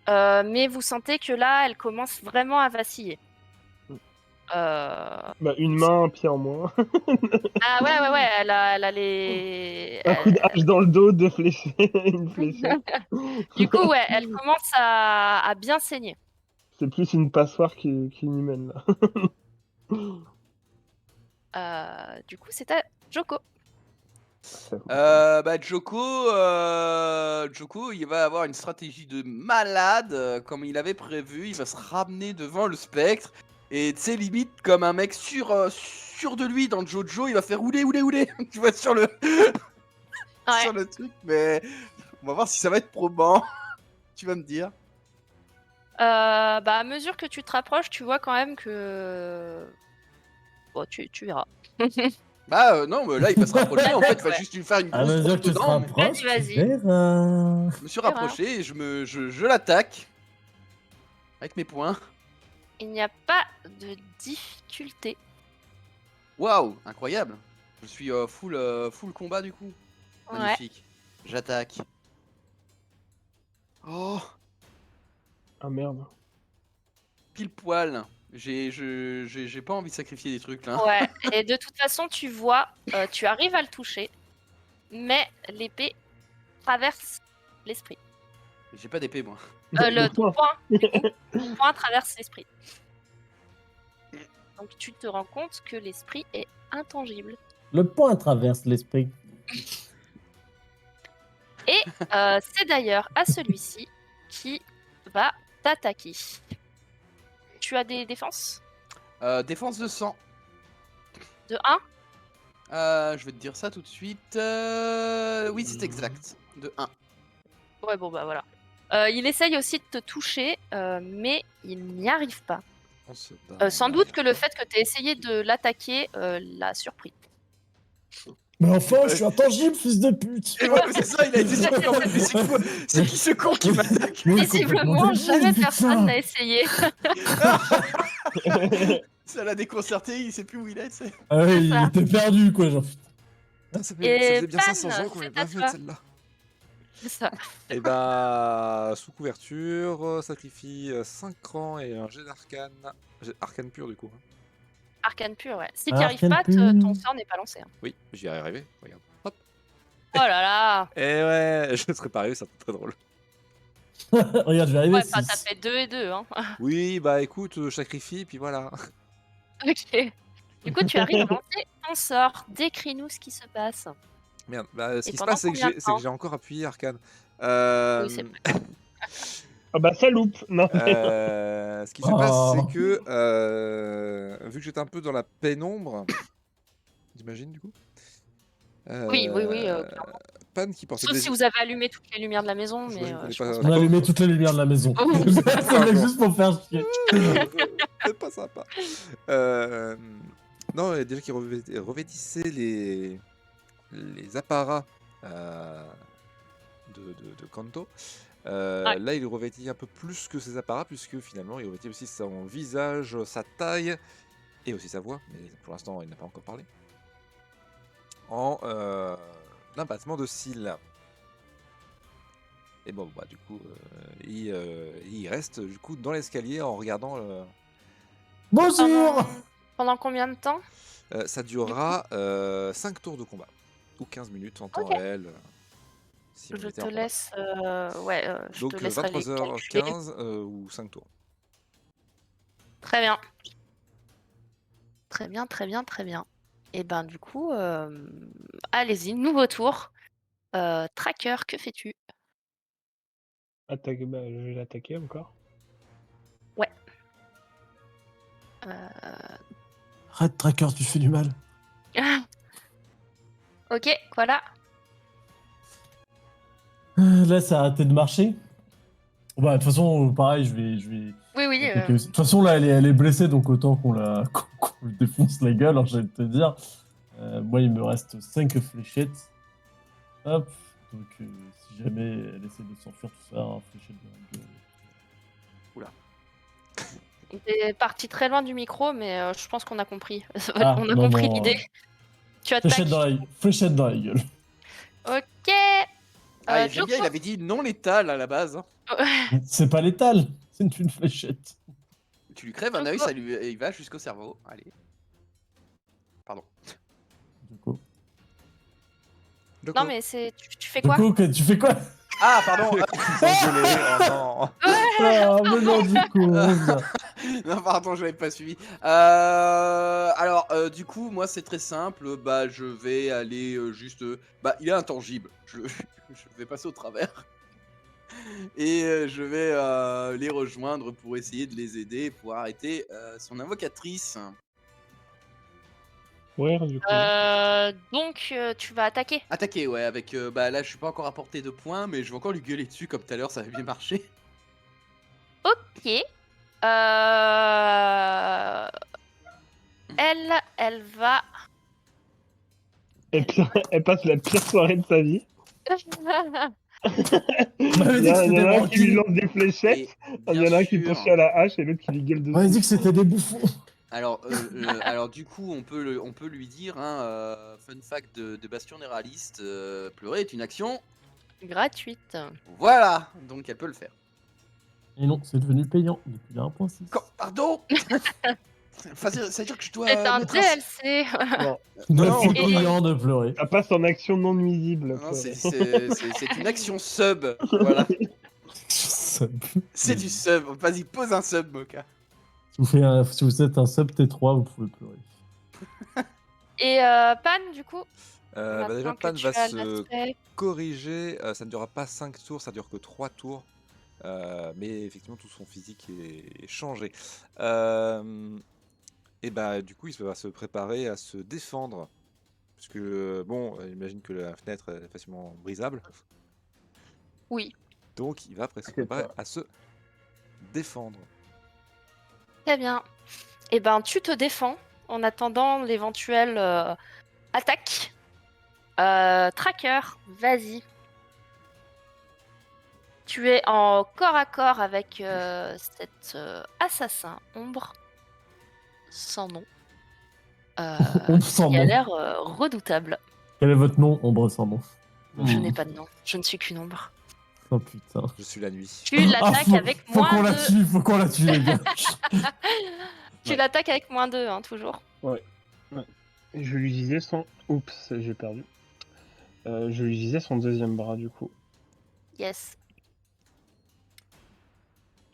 A: mais vous sentez que là, elle commence vraiment à vaciller.
C: Bah, une main, un pied en moins.
A: Ah ouais, elle a les...
C: Un coup de hache dans le dos, 2 fléchés, une fléchette.
A: Du coup, ouais, elle commence à bien saigner.
C: C'est plus une passoire qu'une humaine là.
A: Du coup, c'est à Joko.
D: Joko, il va avoir une stratégie de malade, comme il avait prévu. Il va se ramener devant le spectre. Et tu sais, limite, comme un mec sûr de lui dans Jojo, il va faire oulé. Tu vois, sur le truc. Mais on va voir si ça va être probant. Tu vas me dire.
A: À mesure que tu te rapproches, tu vois quand même que... Bon, tu verras.
D: Non, mais là, il va se rapprocher. En fait, il va
A: Ouais.
D: juste lui faire une
B: À
D: grosse
B: mesure
D: droite
B: que tu te
D: dedans.
B: rapproches,
A: Vas-y.
B: tu verras.
D: Je me suis
A: Tu verras.
D: rapproché et je l'attaque. Avec mes poings.
A: Il n'y a pas de difficulté.
D: Waouh, incroyable. Je suis full combat du coup.
A: Ouais.
D: Magnifique. J'attaque. Oh,
C: Ah merde.
D: pile poil. J'ai pas envie de sacrifier des trucs là.
A: Ouais. Et de toute façon, tu vois, tu arrives à le toucher, mais l'épée traverse l'esprit.
D: J'ai pas d'épée moi.
A: Ton point, du coup, ton point traverse l'esprit. Donc tu te rends compte que l'esprit est intangible.
B: Le point traverse l'esprit.
A: Et c'est d'ailleurs à celui-ci qui va t'attaquer. Tu as des défenses
D: Défense de sang.
A: de 1.
D: Je vais te dire ça tout de suite. Oui, c'est exact. De 1.
A: Ouais, bon bah voilà. Il essaye aussi de te toucher, mais il n'y arrive pas.
E: On se bat.
A: Sans doute que le fait que tu aies essayé de l'attaquer l'a surpris.
B: Mais enfin, je suis intangible, fils de pute.
D: Et ouais, c'est ça, il a été surpris en fait. Mais c'est quoi C'est qui ce con qui m'attaque?
B: Mais
A: Visiblement,
B: complètement
A: jamais
B: débile,
A: personne
B: putain.
A: n'a essayé.
D: Ça l'a déconcerté, il sait plus où il est, tu sais.
B: Ah ouais,
A: C'est
B: il
A: ça.
B: était perdu, quoi. Genre,
E: Putain, ça
A: Et
E: faisait bien
A: Pan,
E: 500 ans qu'on
A: c'est
E: n'avait pas
A: à
E: vu
A: toi.
E: celle-là.
A: C'est ça.
E: Et bah, sous couverture, sacrifie 5 crans et un jet d'arcane. Arcane pur du coup. Hein.
A: Arcane pur, ouais. Si
B: Ah,
A: t'y arrives
B: arcane
A: pas,
B: pur.
A: ton sort n'est pas lancé. Hein.
E: Oui, j'y ai arrivé. Regarde. Hop.
A: Oh là là.
E: Et ouais, je serais pas arrivé, ça serait très drôle.
B: regarde, je vais arriver.
A: Ouais, bah, t'as
B: 6.
A: fait 2 et 2. Hein.
E: Oui, bah écoute, je sacrifie, puis voilà.
A: Ok. Du coup, tu arrives à lancer ton sort. Décris-nous ce qui se passe.
E: Merde, bah, ce
A: Et
E: qui se
A: pendant
E: passe, c'est que
A: combien de
E: c'est que
A: temps
E: j'ai encore appuyé arcane.
A: Oui, c'est vrai.
C: Ah bah ça loupe. Non.
E: Ce qui se passe,
B: Oh.
E: c'est que vu que j'étais un peu dans la pénombre, j'imagine du coup.
A: Oui, clairement.
E: Pan qui portait
A: Sauf
E: déjà.
A: si vous avez allumé toutes les lumières de la maison, mais
E: J'imagine qu'on est
A: je
E: pas-
A: pense
B: On a allumé toutes les lumières de la maison.
A: Oh.
B: C'est mec juste pour faire chier.
E: C'est pas sympa. Non, il y a déjà qui revêtissait les apparats de Kanto.
A: Ouais.
E: Là, il revêtit un peu plus que ses apparats, puisque finalement, il revêtit aussi son visage, sa taille, et aussi sa voix, mais pour l'instant, il n'a pas encore parlé, en un battement de cils. Et bon, bah, du coup, il reste du coup dans l'escalier en regardant.
B: Bonjour.
A: Pendant combien de temps?
E: Ça durera 5 tours de combat, ou 15 minutes en temps
A: Ok.
E: réel. Si on
A: Je
E: était
A: te
E: en combat.
A: laisse. Je
E: Donc
A: te laisserai les calculer.
E: 23h15 ou 5 tours.
A: Très bien. Très bien, très bien, très bien. Et ben du coup, allez-y, nouveau tour. Tracker, que fais-tu?
C: Attaque, bah, je vais l'attaquer encore.
B: Arrête, Tracker, tu fais du mal.
A: Ok, voilà.
B: Là, ça a arrêté de marcher. Bah, de toute façon, pareil, je vais.
A: Oui, oui.
B: attaquer aussi. De toute façon, là, elle est blessée, donc autant qu'on qu'on lui défonce la gueule, alors j'ai de te dire. Moi, il me reste 5 fléchettes. Hop. Donc, si jamais elle essaie de s'enfuir, tout ça, un fléchette de la gueule.
A: T'es parti très loin du micro, mais je pense qu'on a compris.
B: Ah,
A: On a
B: non,
A: compris
B: non,
A: l'idée. Tu attaques.
B: Fléchette dans la gueule.
A: Ok.
D: Ah, j'aime bien,
A: Joko.
D: il avait dit non létal à la base. Hein.
B: C'est pas létal, c'est une fléchette.
D: Tu lui crèves un œil, ça lui il va jusqu'au cerveau. Allez. Pardon.
B: Du coup,
A: Non, mais tu fais quoi?
B: tu fais quoi?
D: Ah, pardon.
E: Désolé, oh non.
B: Ah, mais non, du coup,
D: Non, pardon, je l'avais pas suivi. Alors, du coup, moi, c'est très simple. Bah, je vais aller juste. Bah, il est intangible. Je vais passer au travers. Et je vais les rejoindre pour essayer de les aider pour arrêter son invocatrice.
C: Ouais, du coup.
A: Donc, tu vas attaquer.
D: Attaquer, ouais, avec. Bah, là, je suis pas encore à portée de points, mais je vais encore lui gueuler dessus comme tout à l'heure, ça avait bien marché.
A: Ok. Elle va.
C: Elle passe la pire soirée de sa vie.
B: On m'avait
C: Il
B: dit
C: y
B: que
C: en
B: c'était
C: a
B: des
C: un qui lui
B: branquilles.
C: lance des fléchettes,
D: Et
C: il y
D: bien
C: en a un qui
D: sûr-
C: pose à la hache et l'autre qui lui gueule
B: On m'avait dit
C: dessus.
B: que c'était des bouffons.
D: Alors du coup, on peut lui dire, hein, fun fact de Bastion Néraliste, pleurer est une action.
A: Gratuite.
D: Voilà, donc elle peut le faire.
B: Et non, c'est devenu payant depuis la 1.6.
D: Pardon. Enfin, ça veut dire que je dois
A: C'est un
D: mettre
A: DLC.
C: Non,
D: Non,
B: C'est
A: et-
B: payant de pleurer.
C: ça passe en action non nuisible.
D: Non, c'est une action sub. Voilà, c'est du sub. Vas-y, pose un sub, Moka.
B: Si vous êtes un sub T3, vous pouvez pleurer.
A: Et Pan, du coup.
E: Bah déjà,
A: maintenant que
E: Pan
A: tu
E: va
A: as
E: se
A: l'aspect-
E: corriger. Ça ne durera pas 5 tours, ça dure que 3 tours. Mais effectivement, tout son physique est changé. Et bah, du coup, il va se préparer à se défendre. Parce que, bon, imagine que la fenêtre est facilement brisable.
A: Oui.
E: Donc, il va se
C: T'inquiète
E: préparer
C: pas.
E: à se défendre.
A: Très bien. Eh ben, tu te défends en attendant l'éventuelle attaque. Tracker, vas-y. Tu es en corps à corps avec cet assassin ombre sans nom.
B: Ombre sans
A: Qui a
B: nom.
A: l'air redoutable.
B: Quel est votre nom, Ombre sans nom?
A: Je n'ai pas de nom. Je ne suis qu'une ombre.
B: Oh putain.
E: Je suis la nuit.
A: Tu l'attaques avec
B: faut
A: moins
B: qu'on la
A: 2.
B: tue, faut qu'on la tue, les gars.
A: Tu l'attaques avec moins 2, hein, toujours.
C: Je lui disais son. Oups, j'ai perdu. Je lui disais son deuxième bras du coup.
A: Yes.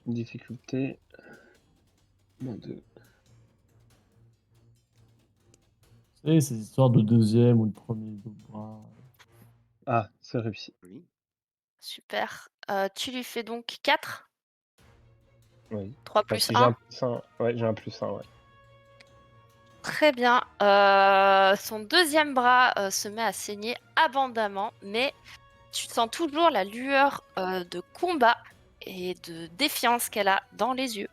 C: Difficulté. Moins 2.
B: Et ces histoires de deuxième ou de premier bras.
C: Ah, c'est réussi.
D: Oui.
A: Super. Tu lui fais donc 4.
C: Oui.
A: 3
C: Enfin,
A: plus
C: si j'ai un
A: 1.
C: plus 1. Ouais, j'ai un plus 1, ouais.
A: Très bien. Son deuxième bras se met à saigner abondamment, mais tu sens toujours la lueur de combat et de défiance qu'elle a dans les yeux.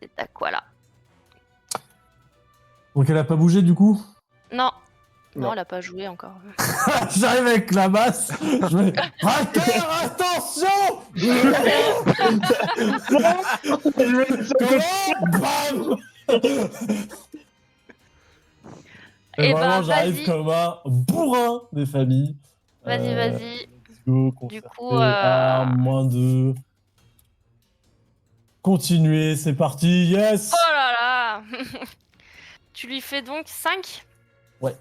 A: C'est à quoi là?
B: Donc elle a pas bougé du coup?
A: Non. Non,
C: Non.
A: elle a pas joué encore.
B: J'arrive avec la masse. Je vais. Rater, attention. Comment? Bam. Et
A: Eh
B: vraiment,
A: ben,
B: j'arrive
A: vas-y.
B: comme un bourrin des familles.
A: Vas-y, vas-y.
B: Let's go,
A: Du
B: concerté,
A: coup,
B: arme, moins 2. Continuez, c'est parti, yes.
A: Oh là là. Tu lui fais donc 5.
B: Ouais.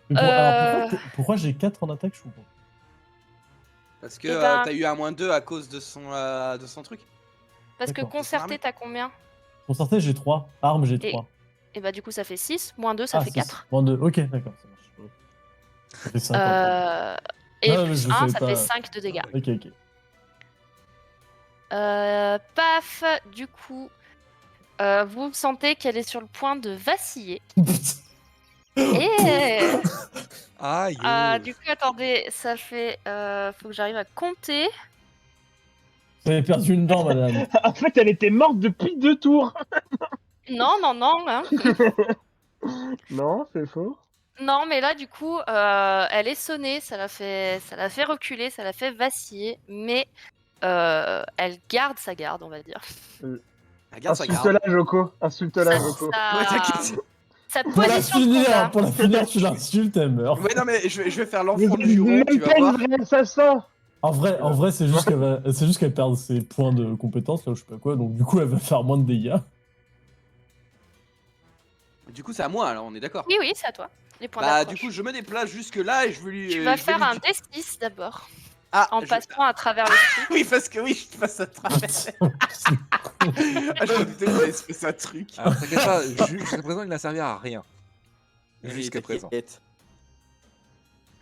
B: Mais alors, pourquoi j'ai 4 en attaque, je comprends.
D: Parce que
A: Eh ben-
D: t'as eu un -2 à cause de son truc.
A: Parce que
B: D'accord.
A: concerté, t'as combien?
B: Concerté, j'ai 3. Arme, j'ai
A: Et-
B: 3.
A: Et bah du coup ça fait 6, moins 2 ça fait 4.
B: Moins 2, ok, d'accord, ça marche. Ouais. Ça fait 5.
A: Et
B: Non, mais
A: plus
B: je
A: 1,
B: savais
A: ça
B: pas.
A: fait 5 de dégâts.
B: Ok, ok.
A: Paf, du coup, vous sentez qu'elle est sur le point de vaciller. Et
E: Aïe.
A: du coup, attendez, ça fait... faut que j'arrive à compter.
B: Vous avez perdu une dent, madame.
C: En fait, elle était morte depuis 2 tours.
A: Non, non, non. Hein.
C: Non, c'est faux.
A: Non, mais là, du coup, elle est sonnée, ça l'a fait reculer, ça l'a fait vaciller, mais elle garde sa garde, on va dire.
D: Regarde sa garde.
C: Insulte-la, Joko. Insulte-la,
A: Ça-
C: Joko.
A: ça-
D: Ouais, t'inquiète.
A: Sa
B: Pour la
A: position de combat.
B: finir, tu l'insultes, elle meurt.
D: Ouais, non, mais je vais faire
C: Vous
D: l'enfant
C: êtes
D: du juron,
C: même
D: tu vas
C: pas une
D: voir.
C: vraie assassin.
B: En vrai, c'est juste qu'elle perd ses points de compétence, là, je sais pas quoi, donc du coup, elle va faire moins de dégâts.
D: Du coup, c'est à moi, alors on est d'accord.
A: Oui, oui, c'est à toi. Les points
D: Bah,
A: d'approche.
D: du coup, je me déplace jusque là et je veux lui.
A: Tu vas
D: je vais
A: faire
D: lui-
A: un D6 d'abord,
D: Ah,
A: en passant à travers le truc.
D: Oui, parce que oui, je passe à travers. Ah, je me doutais que ça se passe un truc.
E: Alors, t'inquiète pas, jusqu'à présent, il n'a servi à rien. Jusqu'à présent.
D: T'inquiète.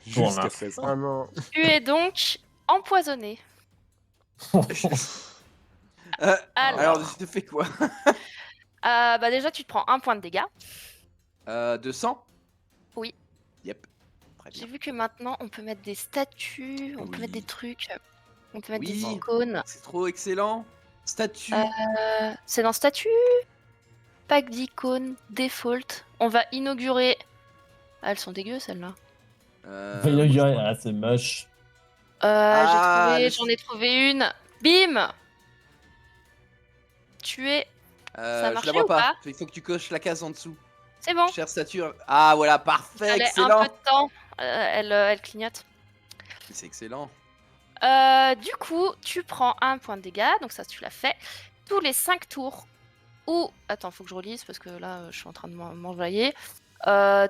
E: Jusqu'à présent.
C: Ah non.
A: Tu es donc empoisonné.
D: Alors, tu te fais quoi?
A: Bah déjà, tu te prends un point de dégâts.
D: 200?
A: Oui.
D: Yep. Très bien.
A: J'ai vu que maintenant, on peut mettre des statues, on peut
D: Oui.
A: mettre des trucs, on peut mettre
D: Oui.
A: des icônes.
D: C'est trop excellent. Statue.
A: C'est dans statut, pack d'icônes, default. On va inaugurer. Ah, elles sont dégueu celles-là.
B: Ah, c'est moche.
A: J'en ai trouvé une. Bim. Tu es. Ça a
D: je la
A: marché
D: vois
A: ou pas
D: Il faut que tu coches la case en dessous.
A: C'est bon.
D: Chère statue. Ah, voilà, parfait,
A: Elle est un
D: excellent.
A: peu de temps. Elle clignote.
D: C'est excellent.
A: Du coup, tu prends un point de dégâts, donc ça tu l'as fait. Tous les 5 tours, ou... Attends, faut que je relise parce que là, je suis en train de m'envoyer.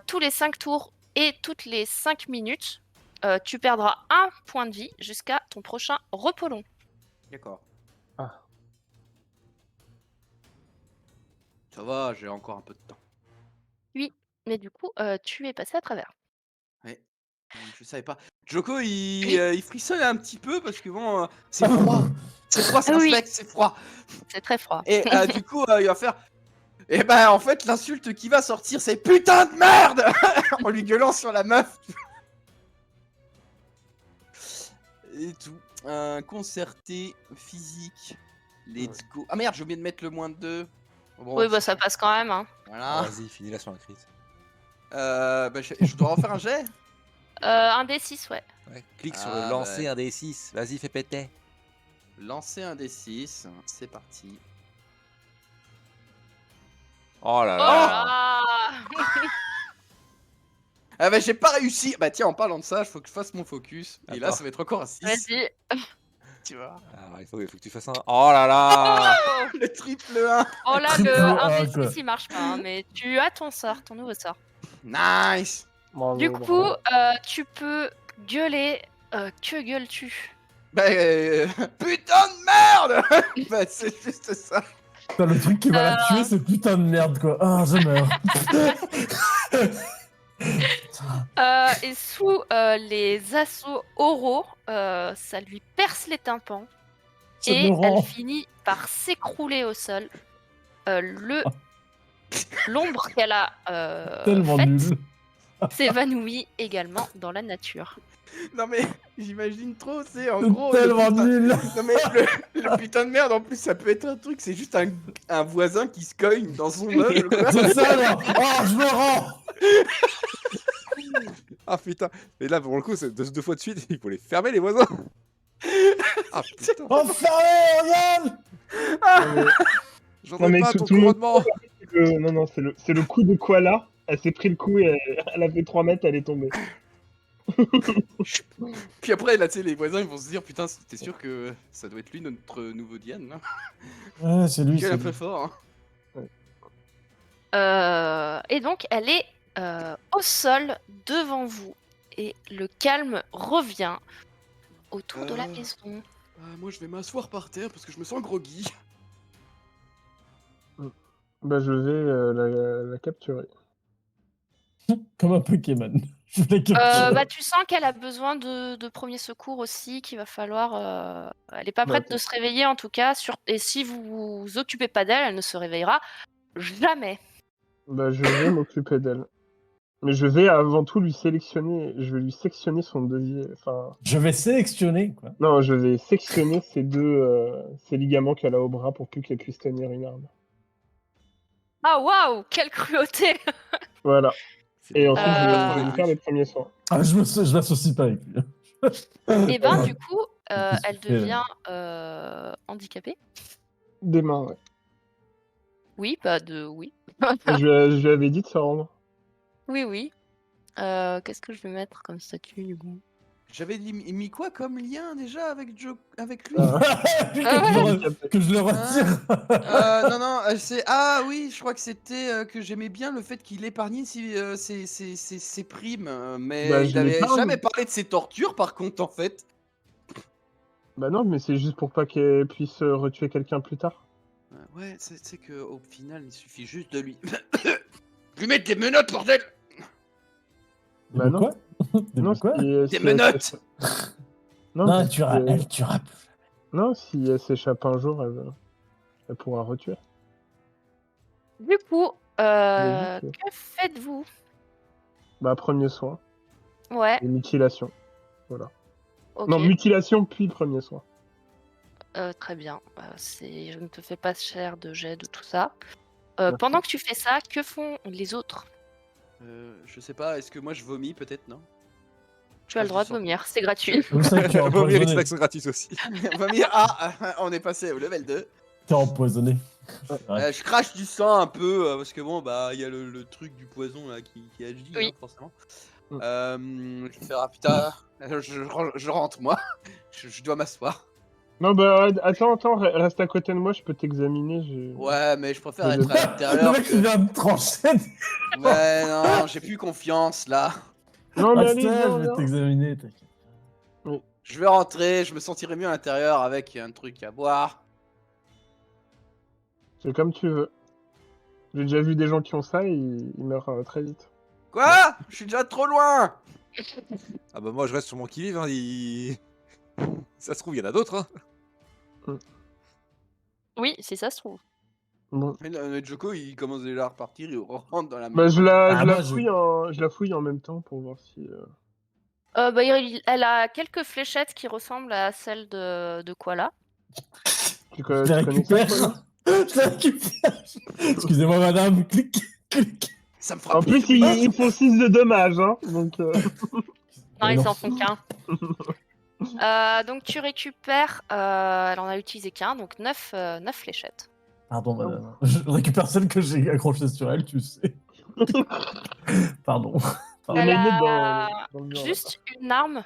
A: Tous les 5 tours et toutes les 5 minutes, tu perdras un point de vie jusqu'à ton prochain repos long.
D: D'accord.
C: Ah.
D: Ça va, j'ai encore un peu de temps.
A: Mais du coup, tu es passé à travers.
D: Ouais. Je savais pas. Joko, il,
A: Oui.
D: il frissonne un petit peu parce que bon, c'est froid. C'est froid, c'est un
A: Oui.
D: flex, c'est froid.
A: C'est très froid.
D: Et du coup, il va faire. Et ben, en fait, l'insulte qui va sortir, c'est putain de merde en lui gueulant sur la meuf. Et tout. Concerté, physique. Let's go. Ah merde, j'ai oublié de mettre le -2. Bon,
A: Oui, bah ça passe quand même. Hein.
D: Voilà.
E: Vas-y, finis-la sur un crit.
D: Bah, je dois refaire un jet.
A: Un D6, ouais.
E: Ouais, clique sur
D: Ah,
E: le lancer
D: bah.
E: un des 6. Vas-y, fais péter.
D: Lancer un D6. C'est parti.
E: Oh là
A: Oh
E: là.
A: là là.
D: Ah bah j'ai pas réussi. Bah tiens, en parlant de ça, il faut que je fasse mon focus. Et là,
E: Attends.
D: ça va être encore un 6.
A: Vas-y.
D: Tu vois.
E: Alors, il faut que tu fasses un. Oh là là.
A: Oh,
D: Le triple 1.
A: oh là,
B: Triple
A: le
B: A,
A: 1
B: quoi.
A: D6 il marche pas, hein, mais tu as ton sort, ton nouveau sort.
D: Nice.
C: Bravo,
A: Du coup,
C: bravo.
A: tu peux gueuler. Que gueules-tu?
D: Bah putain de merde. Bah c'est juste ça.
B: Putain, le truc qui va la tuer, c'est putain de merde, quoi. Ah, je meurs.
A: Et sous les assauts oraux, ça lui perce les tympans.
B: Ça
A: Et
B: me rend.
A: elle finit par s'écrouler au sol. L'ombre qu'elle a
B: Tellement
A: faite
B: nul.
A: s'évanouit également dans la nature.
D: Non mais j'imagine trop, c'est en
B: C'est
D: gros.
B: tellement nul.
D: Non mais le putain de merde en plus ça peut être un truc, c'est juste un voisin qui se cogne dans son meuble quoi.
B: C'est ça, là. Oh, je me rends.
E: Ah putain. Mais là, pour le coup, c'est deux fois de suite, il faut les fermer, les voisins. Ah putain.
B: Enfermé, regarde.
E: J'en
C: Non,
E: ai
C: mais
E: pas
C: tout-
E: ton
C: tout le monde-
E: commandement.
C: Non, c'est le coup de Koala. Elle s'est pris le coup et elle a fait 3 mètres, elle est tombée.
D: Puis après là tu sais les voisins ils vont se dire putain t'es sûr que ça doit être lui notre nouveau Diane là.
B: Ouais, c'est lui.
D: Il est
B: C'est
D: un peu
B: lui.
D: fort hein.
A: Et donc, elle est au sol devant vous. Et le calme revient autour de la maison.
D: Moi je vais m'asseoir par terre parce que je me sens groggy.
C: Bah, je vais la capturer.
B: Comme un Pokémon. Je l'ai capturé.
A: Bah, tu sens qu'elle a besoin de premiers secours aussi, qu'il va falloir... Elle n'est pas prête
C: D'accord.
A: de se réveiller en tout cas. Et si vous vous occupez pas d'elle, elle ne se réveillera jamais.
C: Bah, je vais m'occuper d'elle. Mais je vais avant tout lui sélectionner. Je vais lui sectionner son deuxième. Enfin,
B: Je vais sélectionner, quoi.
C: non, je vais sectionner ces ligaments qu'elle a au bras pour plus qu'elle puisse tenir une arme.
A: Ah waouh, quelle cruauté!
C: Voilà. Et ensuite, je
A: Euh,
C: vais lui faire les premiers soins.
B: Ah, je m'associe pas avec lui.
A: Et ben du coup,
B: Qu'est-ce que
A: elle
B: tu fais,
A: devient
B: là
A: handicapée.
C: Des mains, ouais.
A: Oui, oui.
C: Je lui avais dit de se rendre.
A: Oui, oui. Qu'est-ce que je vais mettre comme statut du coup?
D: J'avais mis quoi comme lien déjà avec avec lui
C: Ah.
B: Que je le retire.
D: Non, c'est... Ah oui, je crois que c'était que j'aimais bien le fait qu'il épargnait ses primes, mais
C: Bah,
D: il
C: je
D: avait
C: l'épargne.
D: jamais parlé de ses tortures par contre en fait.
C: Bah non, mais c'est juste pour pas qu'elle puisse retuer quelqu'un plus tard.
D: Ouais, c'est que au final, il suffit juste de lui... lui mettre des menottes, bordel.
C: Bah
B: De
C: non.
B: quoi De
C: Non,
B: quoi
C: si
D: Des
C: elle
D: menottes.
C: s'échappe- Non,
B: Non,
C: si
B: elle tuera plus.
C: Non, si elle s'échappe un jour, elle pourra retuer.
A: Du coup,
C: Vas-y,
A: que faites-vous?
C: Bah, premier soin
A: Ouais,
C: et mutilation. Voilà.
A: ok.
C: Non, mutilation puis premier soin.
A: Très bien. Je ne te fais pas cher de jet de tout ça.
C: Merci.
A: Pendant que tu fais ça, que font les autres?
D: Je sais pas, est-ce que moi je vomis peut-être, non?
A: Tu as le droit de vomir, c'est gratuit.
B: Vous savez que tu es
E: On va ouvrir une
B: empoisonné.
E: action gratuite aussi.
D: Vomir, on est passé au level 2.
B: T'es empoisonné. Ouais.
D: Je crache du sang un peu, parce que bon, bah, il y a le truc du poison là qui agit,
A: Oui.
D: hein, forcément. Je vais faire, ah putain, je rentre moi, je dois m'asseoir.
C: Non, bah, attends, reste à côté de moi, je peux t'examiner.
D: Ouais, mais je préfère
C: Le
D: être à
B: Le
D: l'intérieur.
B: mec, il vient de trancher.
D: Ouais, non, j'ai plus confiance là.
C: Non, mais allez,
B: Reste là,
C: viens,
B: je vais
C: viens.
B: t'examiner, t'inquiète.
D: Je vais rentrer, je me sentirai mieux à l'intérieur avec un truc à boire.
C: C'est comme tu veux. J'ai déjà vu des gens qui ont ça et ils meurent très vite.
D: Quoi? Je suis déjà trop loin.
E: Ah bah moi je reste sur mon qui-vive, hein, ça se trouve il y en a d'autres. Hein.
A: Oui, si ça se trouve.
C: Bon.
D: Mais le Joko il commence déjà à repartir, il rentre dans la
C: Bah,
D: maison.
C: je la fouille en même temps pour voir si.
A: Bah, elle a quelques fléchettes qui ressemblent à celles de Koala.
C: Tu
B: Je les
C: connais ça,
B: récupère.
C: toi,
B: Je la récupère. Excusez-moi, madame. Clic, clic.
D: Ça me fera
C: En plus, ils font 6 de dommages, hein. Donc,
A: Non,
B: Mais
A: ils
B: non.
A: s'en font qu'un. Donc tu récupères, elle en a utilisé qu'un, donc 9 fléchettes.
B: Pardon, madame. Je récupère celle que j'ai accrochée sur elle, tu sais. Pardon.
C: il y en
A: Elle
C: a une
A: a
C: autre dans le mur.
A: juste une arme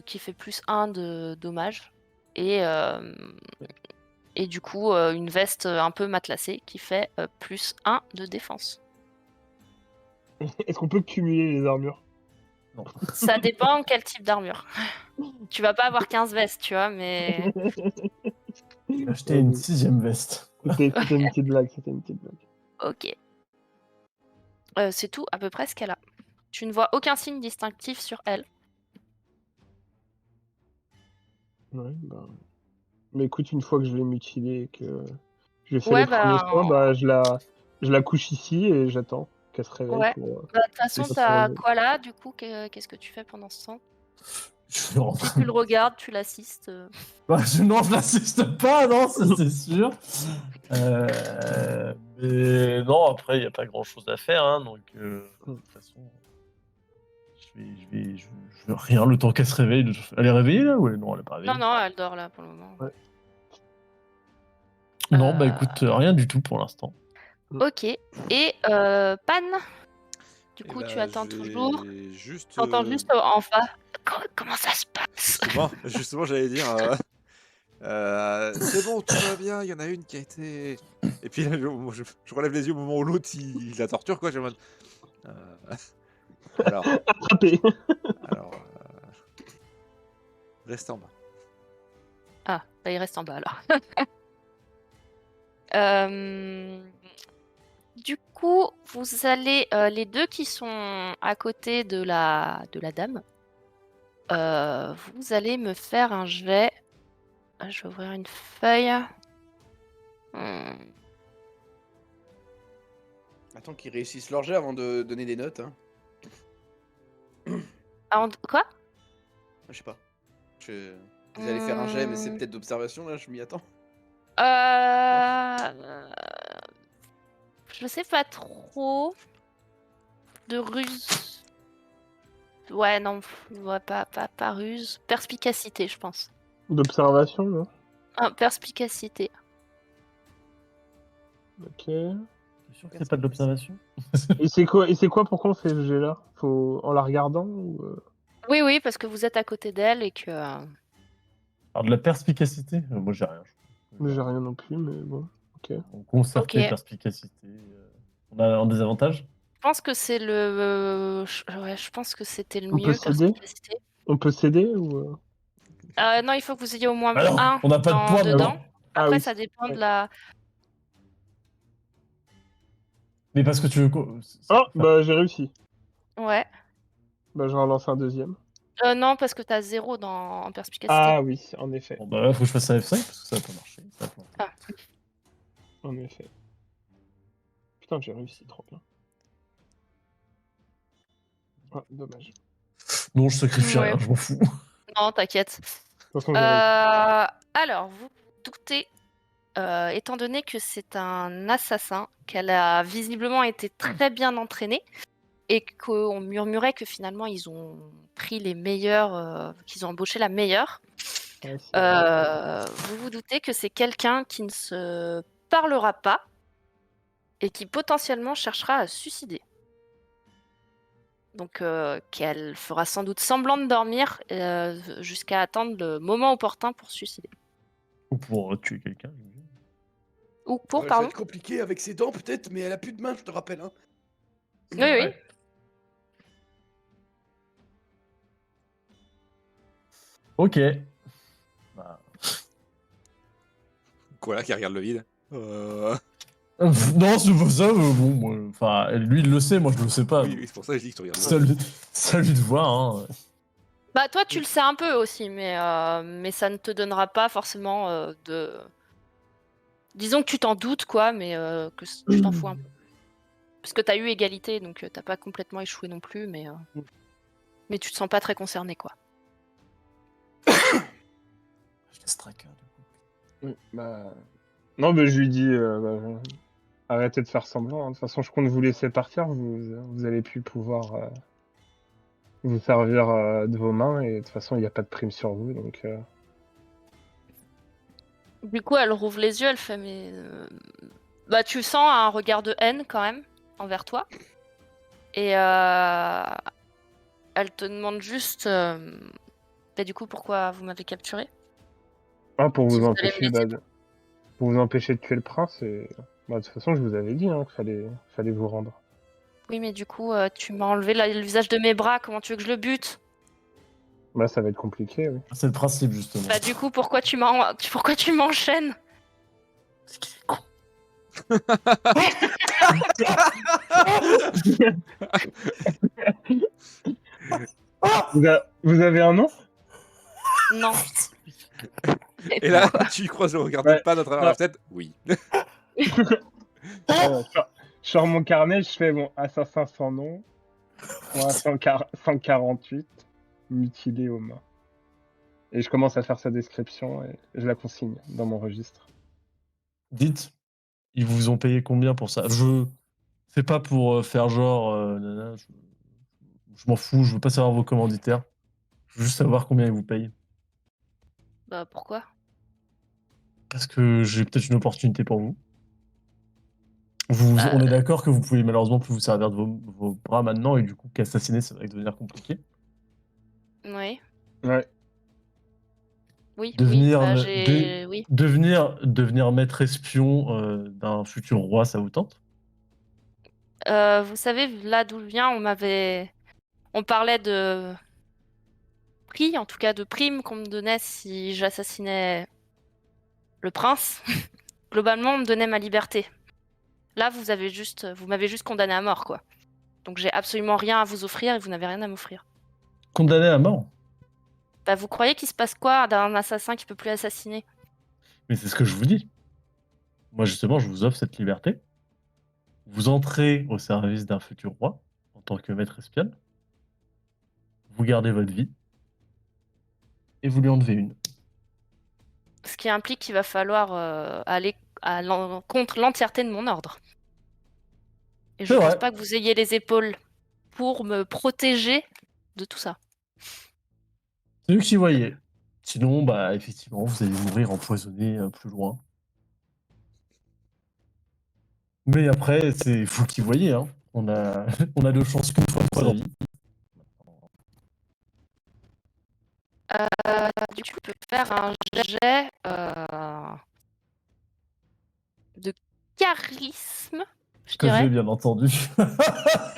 A: qui fait plus 1 de dommages. Et du coup, une veste un peu matelassée qui fait plus 1 de défense.
C: là. Est-ce qu'on peut cumuler les armures?
A: Ça dépend quel type d'armure. Tu vas pas avoir 15 vestes, tu vois, mais...
B: J'ai acheté une 6e veste.
C: C'était une petite blague, c'était une petite blague.
A: Ok. C'est tout à peu près ce qu'elle a. Tu ne vois aucun signe distinctif sur elle.
C: Ouais, bah... Mais écoute, une fois que je vais mutiler et que j'ai fait
A: Ouais,
C: les premiers
A: bah,
C: soins, bah, je la couche ici et j'attends qu'elle se réveille
A: Ouais.
C: pour...
A: Bah, de toute façon,
C: c'est
A: t'as
C: ça.
A: quoi là, du coup, qu'est-ce que tu fais pendant ce temps?
B: Je vais rentrer.
A: Si tu le regardes, tu l'assistes.
B: Bah, non, je l'assiste pas, non, ça c'est sûr. Mais non, après, il n'y a pas grand chose à faire, hein, donc de toute façon, je vais rien le temps qu'elle se réveille. Elle est réveillée là? Ouais, non, elle est pas réveillée.
A: Non, non, elle dort là pour le moment.
C: Ouais.
B: Non, bah écoute, rien du tout pour l'instant.
A: Ok. Et Pan, du
E: Eh
A: coup,
E: ben,
A: tu attends
E: je vais
A: toujours.
E: Juste.
A: T'entends juste en bas. Comment ça se passe?
E: Justement, j'allais dire. C'est bon, tout va bien. Il y en a une qui a été. Et puis là, je relève les yeux au moment où l'autre il la torture, quoi. Je suis en mode, Alors,
C: Attrapé.
E: restez en bas.
A: Ah, bah, il reste en bas alors. Du coup, vous allez, les deux qui sont à côté de la dame, vous allez me faire un jet. Je vais ouvrir une feuille.
D: Attends qu'ils réussissent leur jet avant de donner des notes. Hein.
A: Quoi?
D: Je sais pas. Vous allez faire un jet, mais c'est peut-être d'observation, là, je m'y attends.
A: Je sais pas trop. De ruse. Ouais, non, ouais, pas ruse. Perspicacité, je pense.
C: D'observation, non?
A: Ah, perspicacité.
C: Ok.
B: T'es sûr que c'est pas de l'observation?
C: Et c'est quoi pourquoi on fait ce jet-là? Faut... En la regardant ou...
A: Oui, oui, parce que vous êtes à côté d'elle et que...
B: Alors de la perspicacité? Moi j'ai rien.
C: J'ai rien non plus, mais bon. Ok.
B: En concerté,
A: Ok.
B: perspicacité. On a un désavantage?
A: Je pense que c'est le... Ouais, je pense que c'était le
C: On peut
A: mieux,
C: céder?
A: perspicacité.
C: On peut céder ou...
A: Non, il faut que vous ayez au moins
B: Alors,
A: un
B: on n'a pas de poids
A: dedans.
B: maintenant.
C: Ah
A: Après,
C: oui.
A: ça dépend
C: Ouais.
A: de la...
B: Mais parce que tu veux.
C: Oh, bah j'ai réussi.
A: Ouais.
C: Bah je relance un deuxième.
A: Non, parce que t'as 0 en perspicacité.
C: Ah oui, en effet.
B: Bon, bah là, faut que je fasse un F5 parce que ça va pas marcher. Ça va pas marcher.
A: Ah.
C: En effet. Putain, j'ai réussi, trop bien. Ah, dommage.
B: Non, je sacrifie
A: Ouais.
B: rien, je m'en fous.
A: Non, t'inquiète.
C: De toute façon, j'ai réussi.
A: Alors, vous doutez, étant donné que c'est un assassin, qu'elle a visiblement été très bien entraînée, et qu'on murmurait que finalement ils ont pris les meilleurs, qu'ils ont embauché la meilleure,
C: Ouais, c'est-
A: vous vous doutez que c'est quelqu'un qui ne se parlera pas et qui potentiellement cherchera à se suicider. Donc qu'elle fera sans doute semblant de dormir jusqu'à attendre le moment opportun pour se suicider.
B: Ou pour tuer quelqu'un. j'imagine.
A: Ou pour,
D: Ça va
A: pardon.
D: être compliqué avec ses dents, peut-être, mais elle a plus de main, je te rappelle. Hein.
A: Oui, oui.
B: Ouais. Ok. Bah,
E: Quoi là, qui regarde le vide
B: non, c'est pas ça. Bon, moi, enfin, lui, il le sait, moi, je le sais pas.
E: Oui, oui, c'est pour ça que je dis que tu regardes le
B: Ça
E: vide.
B: lui, ça lui de voir. Hein.
A: Bah toi tu le sais un peu aussi, mais ça ne te donnera pas forcément de... Disons que tu t'en doutes quoi, mais que tu t'en fous un peu. Parce que t'as eu égalité, donc t'as pas complètement échoué non plus, mais tu te sens pas très concerné quoi.
B: Je laisse tracker, du coup.
C: Oui, bah... Non, mais je lui dis, arrêtez de faire semblant. Hein. De toute façon, je compte vous laisser partir. Vous allez plus pouvoir vous servir de vos mains. Et de toute façon, il n'y a pas de prime sur vous. Donc,
A: Du coup, elle rouvre les yeux, elle fait mais bah tu sens un regard de haine quand même envers toi. Et elle te demande juste bah, du coup pourquoi vous m'avez capturé
C: pour
A: si
C: vous
A: vous allez me
C: empêcher,
A: laisser.
C: pour vous empêcher de tuer le prince. Et de toute façon, je vous avais dit hein, qu'il fallait vous rendre.
A: Oui, mais du coup, tu m'as enlevé l'usage de mes bras, comment tu veux que je le bute?
C: Bah, ça va être compliqué. Oui.
B: C'est le principe, justement.
A: Bah du coup, pourquoi tu m'enchaînes?
B: Parce qu'il est con.
C: Vous avez un nom?
A: Non.
E: Et là,
A: pourquoi
E: tu croises le regard
C: Ouais.
E: de Pan à travers la fenêtre. Oui.
C: Sur mon carnet, je fais bon, assassin sans nom, point 148, mutilé aux mains. Et je commence à faire sa description et je la consigne dans mon registre.
B: Dites, ils vous ont payé combien pour ça? C'est pas pour faire genre, nana, je m'en fous, je veux pas savoir vos commanditaires. Je veux juste savoir combien ils vous payent.
A: Bah pourquoi?
B: Parce que j'ai peut-être une opportunité pour vous. On est d'accord que vous pouvez malheureusement plus vous servir de vos bras maintenant et du coup qu'assassiner ça va devenir compliqué.
A: Oui.
C: Ouais.
A: Oui,
B: Devenir,
A: bah
B: le-
A: oui.
B: devenir maître espion d'un futur roi, ça vous tente?
A: Vous savez, là d'où je viens, on parlait de prix, en tout cas de primes qu'on me donnait si j'assassinais le prince. Globalement, on me donnait ma liberté. Là, vous m'avez juste condamné à mort, quoi. Donc j'ai absolument rien à vous offrir et vous n'avez rien à m'offrir.
B: Condamné à mort.
A: Bah vous croyez qu'il se passe quoi d'un assassin qui peut plus assassiner?
B: Mais c'est ce que je vous dis. Moi justement, je vous offre cette liberté. Vous entrez au service d'un futur roi en tant que maître espion. Vous gardez votre vie et vous lui enlevez une.
A: Ce qui implique qu'il va falloir aller contre l'entièreté de mon ordre. Et je
B: C'est
A: pense
B: vrai.
A: pas que vous ayez les épaules pour me protéger de tout ça.
B: C'est eux qui voyaient. Sinon, bah effectivement, vous allez mourir empoisonné plus loin. Mais après, c'est vous qui voyez. Hein. On a, on a de chance qu'une fois dans la vie.
A: Du coup, je peux faire un jet de charisme, je
B: Que j'ai
A: dirais.
B: bien entendu.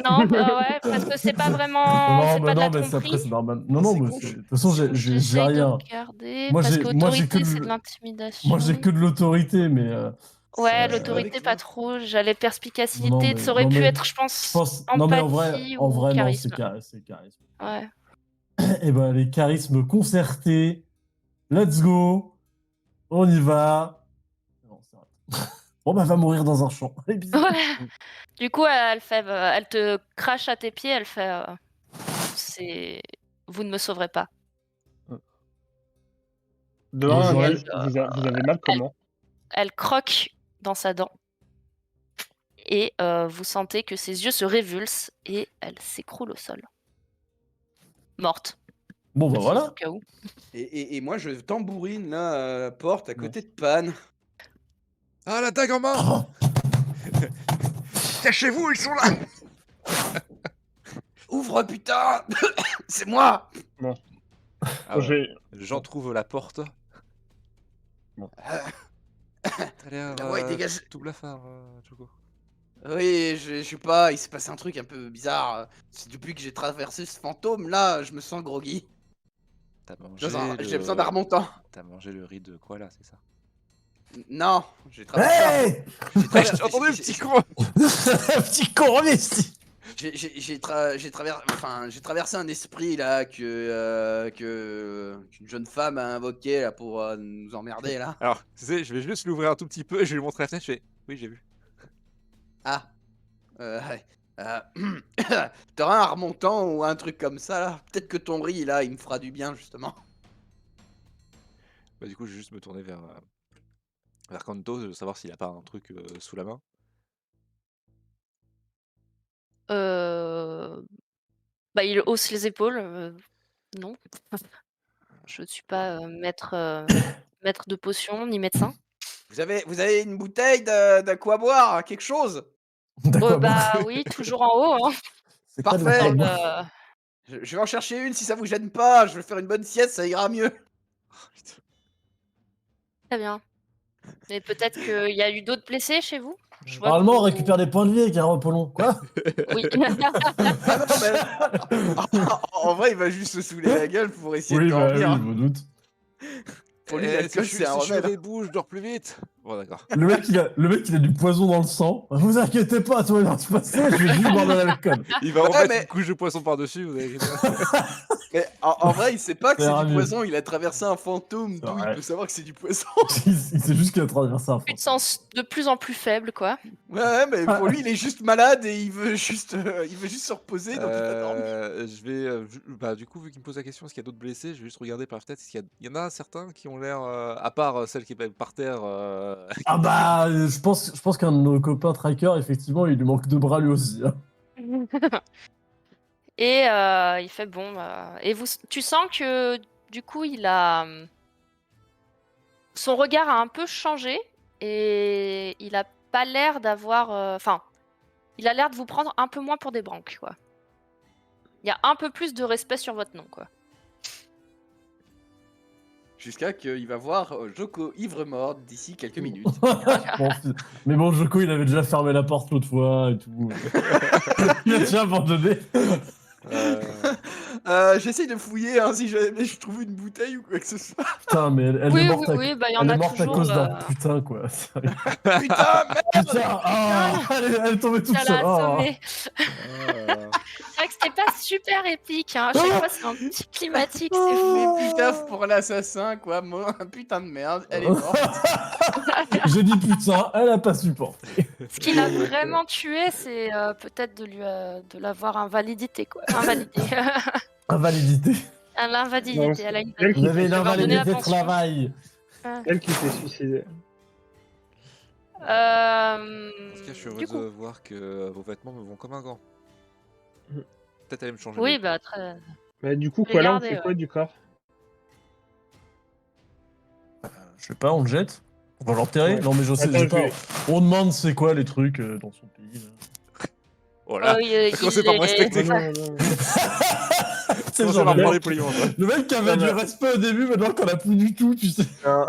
A: Non, bah ouais, parce que c'est pas vraiment,
B: Non,
A: c'est
B: bah
A: pas de la
B: non, mais après,
A: tromperie.
B: c'est normal. Non, non,
D: C'est
B: mais
D: con.
B: de toute façon, j'ai
A: J'essaye de
B: rien.
A: regarder,
B: Moi,
A: parce
B: j'ai
A: qu'autorité,
B: que
A: c'est de
B: de
A: l'intimidation.
B: moi, j'ai que de l'autorité, mais
A: Ouais,
B: euh,
A: l'autorité, pas trop. J'allais
B: non, non,
A: perspicacité.
B: mais
A: Ça aurait
B: non,
A: pu
B: mais
A: être, je
B: je
A: pense,
B: pense, non, mais
A: empathie
B: en
A: ou
B: vrai, non,
A: charisme.
B: c'est charisme.
A: Ouais.
B: Et ben, les charismes concertés. Let's go. On y va. Non, c'est vrai. Bon, bah, va mourir dans un champ. Et bisous.
A: Ouais. Du coup, elle te crache à tes pieds. Elle fait, c'est, vous ne me sauverez pas.
C: De
B: Et
C: un,
A: Et
B: j'aurais-
C: vous avez mal comment?
A: elle croque dans sa dent. Et vous sentez que ses yeux se révulsent et elle s'écroule au sol. Morte.
B: Bon, bah
A: Précise,
B: voilà.
A: au cas où.
D: Et moi, je tambourine là, à la porte à côté de Pan.
E: Ah, la dague en main.
B: Oh,
E: Cachez-vous, ils sont là.
D: Ouvre, putain. C'est moi.
E: Ah,
C: J'ai-
E: Jean trouve la porte.
D: Ah,
E: T'as l'air
D: la voix est dégagée.
E: tout blafard, Choco.
D: Oui, je sais pas, il s'est passé un truc un peu bizarre. C'est depuis que j'ai traversé ce fantôme là, je me sens groggy.
E: T'as mangé
D: J'ai besoin d'un remontant.
E: T'as mangé le riz de quoi là, c'est ça?
D: Non, j'ai traversé.
B: Hey
E: J'ai entendu le petit con.
B: Petit con, reviens ici.
D: J'ai traversé un esprit là qu'une jeune femme a invoqué là pour nous emmerder là.
E: Alors, tu sais, je vais juste l'ouvrir un tout petit peu et je vais lui montrer la fenêtre. Je fais, oui, j'ai vu.
D: Ah, ouais. T'auras un remontant ou un truc comme ça là. Peut-être que ton riz là, il me fera du bien justement.
E: Bah, du coup, je vais juste me tourner vers Vers Kanto, je veux savoir s'il a pas un truc sous la main.
A: Bah, il hausse les épaules, non. Je ne suis pas, maître de potions ni médecin.
D: Vous avez une bouteille de quoi boire, quelque chose?
B: D'accord, bon.
A: Bah, oui, toujours en haut, hein.
B: C'est quoi de
D: Parfait.
B: la bon.
D: Je vais en chercher une si ça vous gêne pas. Je vais faire une bonne sieste, ça ira mieux.
E: Putain.
A: Très bien. Mais peut-être qu'il y a eu d'autres blessés chez vous? Je vois que
B: Normalement, on
A: vous
B: récupère des points de vie avec un repos long. Quoi?
A: oui.
D: Ah non, mais en vrai, il va juste se saouler la gueule pour essayer de
B: Oui, bah oui,
D: dormir.
B: je me doute.
D: Pour lui,
E: Si
D: l'alcool,
E: je,
D: c'est un
E: si je fais
D: remède.
E: des bouches, je dors plus vite. Bon, d'accord.
B: Le mec, il a du poison dans le sang. Vous inquiétez pas, tout va se passer, je vais juste boire de l'alcool.
E: Il va
D: Ouais,
E: remettre
D: mais-
E: une couche de poisson par-dessus, vous avez
D: Mais en vrai, il sait pas que
B: Ça
D: c'est
B: ira
D: du
B: mieux.
D: poison. Il a traversé un fantôme,
B: C'est
D: d'où il
B: vrai.
D: peut savoir que c'est du poison.
B: Il sait juste qu'il a traversé un
A: Plus de
B: fantôme.
A: sens de plus en plus faible, quoi.
D: Ouais, mais pour lui, il est juste malade et il veut juste se reposer, donc il va dormir.
E: Je vais, bah, du coup, vu qu'il me pose la question, est-ce qu'il y a d'autres blessés, je vais juste regarder par la fenêtre. Il y en a certains qui ont l'air, à part celle qui est par terre.
B: Ah bah, je pense qu'un de nos copains tracker, effectivement, il lui manque 2 bras lui aussi. Hein.
A: Et il fait bon, bah et tu sens que du coup, son regard a un peu changé et il a pas l'air d'avoir, enfin, il a l'air de vous prendre un peu moins pour des branques, quoi. Il y a un peu plus de respect sur votre nom, quoi.
D: Jusqu'à qu'il va voir Joko ivre-mort d'ici quelques minutes.
B: Bon, mais bon, Joko, il avait déjà fermé la porte l'autre fois et tout. Il a déjà abandonné.
D: J'essaye de fouiller hein, si jamais je trouve une bouteille ou quoi que ce soit.
B: Putain, mais elle est
A: Oui,
B: morte,
A: oui, oui, bah, il y en
B: elle est
A: a
B: morte à
A: toujours,
B: cause d'un putain, quoi. Sérieux.
D: Putain, merde.
B: Putain, ah, elle est tombée toute
A: ça
B: seule.
A: l'a
B: Oh.
A: assommé. C'est vrai que c'était pas super épique, hein. À chaque fois, c'est un petit climatique, c'est fou.
D: Mais putain pour l'assassin, quoi. Putain de merde, elle est morte.
B: J'ai dit putain, elle a pas supporté.
A: Ce qui l'a vraiment tué, c'est peut-être de l'avoir invalidité, quoi. Invalidé.
B: Invalidité.
A: À l'invalidité,
C: Non,
A: elle a une
C: elle
B: Vous
C: qui-
B: avez une
A: Je vais leur donner la
B: invalidité de
A: pension.
B: travail.
C: Elle qui s'est suicidée.
E: En tout cas, je suis heureux
A: Du coup,
E: de voir que vos vêtements me vont comme un gant. Peut-être aller me changer.
A: oui,
E: les
A: bah très.
C: Mais du coup,
A: Je l'ai
C: quoi là, on
A: gardé,
C: fait quoi du corps?
B: Je sais pas, on le jette. On va l'enterrer.
C: Ouais.
B: Non mais je sais,
C: Attends,
B: j'ai
C: je
B: pas.
C: vais-
B: On demande c'est quoi les trucs dans son pays. Là.
E: Voilà. Commencez par me respecter.
C: Oh non, non.
B: C'est
E: Commencez
B: genre
E: par me
B: le
E: parler
B: mec,
E: poliment. Quoi.
B: le mec qui avait
C: Non,
B: du
C: mais-
B: respect au début, maintenant qu'on a plus du tout, tu sais.
C: Non.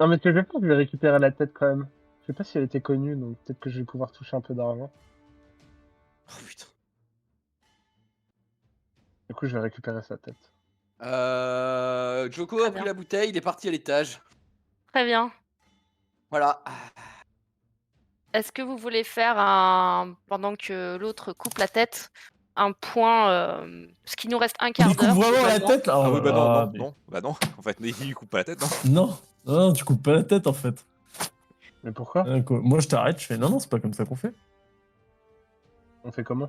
C: Non, mais ce que je vais faire, je vais récupérer la tête quand même. Je sais pas si elle était connue, donc peut-être que je vais pouvoir toucher un peu d'argent.
D: Oh putain.
C: Du coup, je vais récupérer sa tête.
D: Joko
A: Très
D: a pris
A: bien.
D: la bouteille, il est parti à l'étage.
A: Très bien.
D: Voilà.
A: Est-ce que vous voulez faire pendant que l'autre coupe la tête, un point, parce qu'il nous reste un
B: Il
A: quart
B: lui coupe
A: d'heure.
B: vraiment la
A: globalement.
B: tête là.
E: Ah
B: Oh
E: oui,
B: là
E: bah non,
B: là,
E: non,
B: mais-
E: non. Bah non. En fait, mais il coupe pas la tête, non.
B: Non, non, tu coupes pas la tête en fait.
C: Mais pourquoi?
B: Quoi. Moi je t'arrête, je fais non, non, c'est pas comme ça qu'on fait.
C: On fait comment?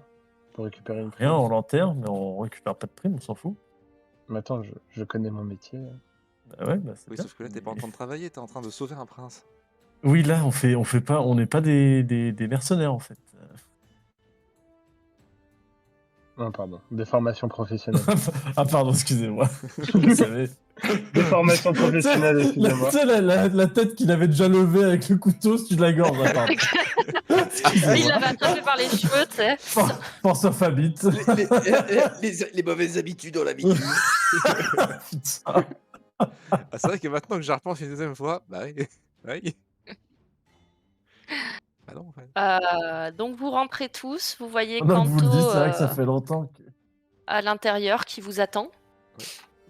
C: Pour récupérer une
B: Rien,
C: prime?
B: on l'enterre, mais on récupère pas de prime, on s'en fout.
C: Mais attends, je connais mon métier.
B: Bah ouais, bah c'est
E: Oui,
B: bien.
E: sauf que là, t'es pas en train de travailler, t'es en train de sauver un prince.
B: Oui, là, on fait pas, on n'est pas des mercenaires en fait.
C: Non, pardon. Des formations professionnelles.
B: Ah pardon, excusez-moi. Vous savez.
C: Des formations professionnelles,
B: Tu
C: excusez-moi.
B: sais, la tête qu'il avait déjà levée avec le couteau, si tu la gorge, ah, pardon.
A: Il
B: Excusez-moi.
A: l'avait attrapé par les cheveux, tu sais.
B: Pense au Fabit.
D: Les mauvaises habitudes ont l'habitude.
B: Putain.
E: Ah, c'est vrai que maintenant que j'y repense une deuxième fois, bah oui. Oui. Bah non, en fait.
A: Donc vous rentrez tous, vous voyez
B: Pendant que vous le dites,
A: Kanto
B: c'est vrai que ça fait longtemps que.
A: à l'intérieur qui vous attend.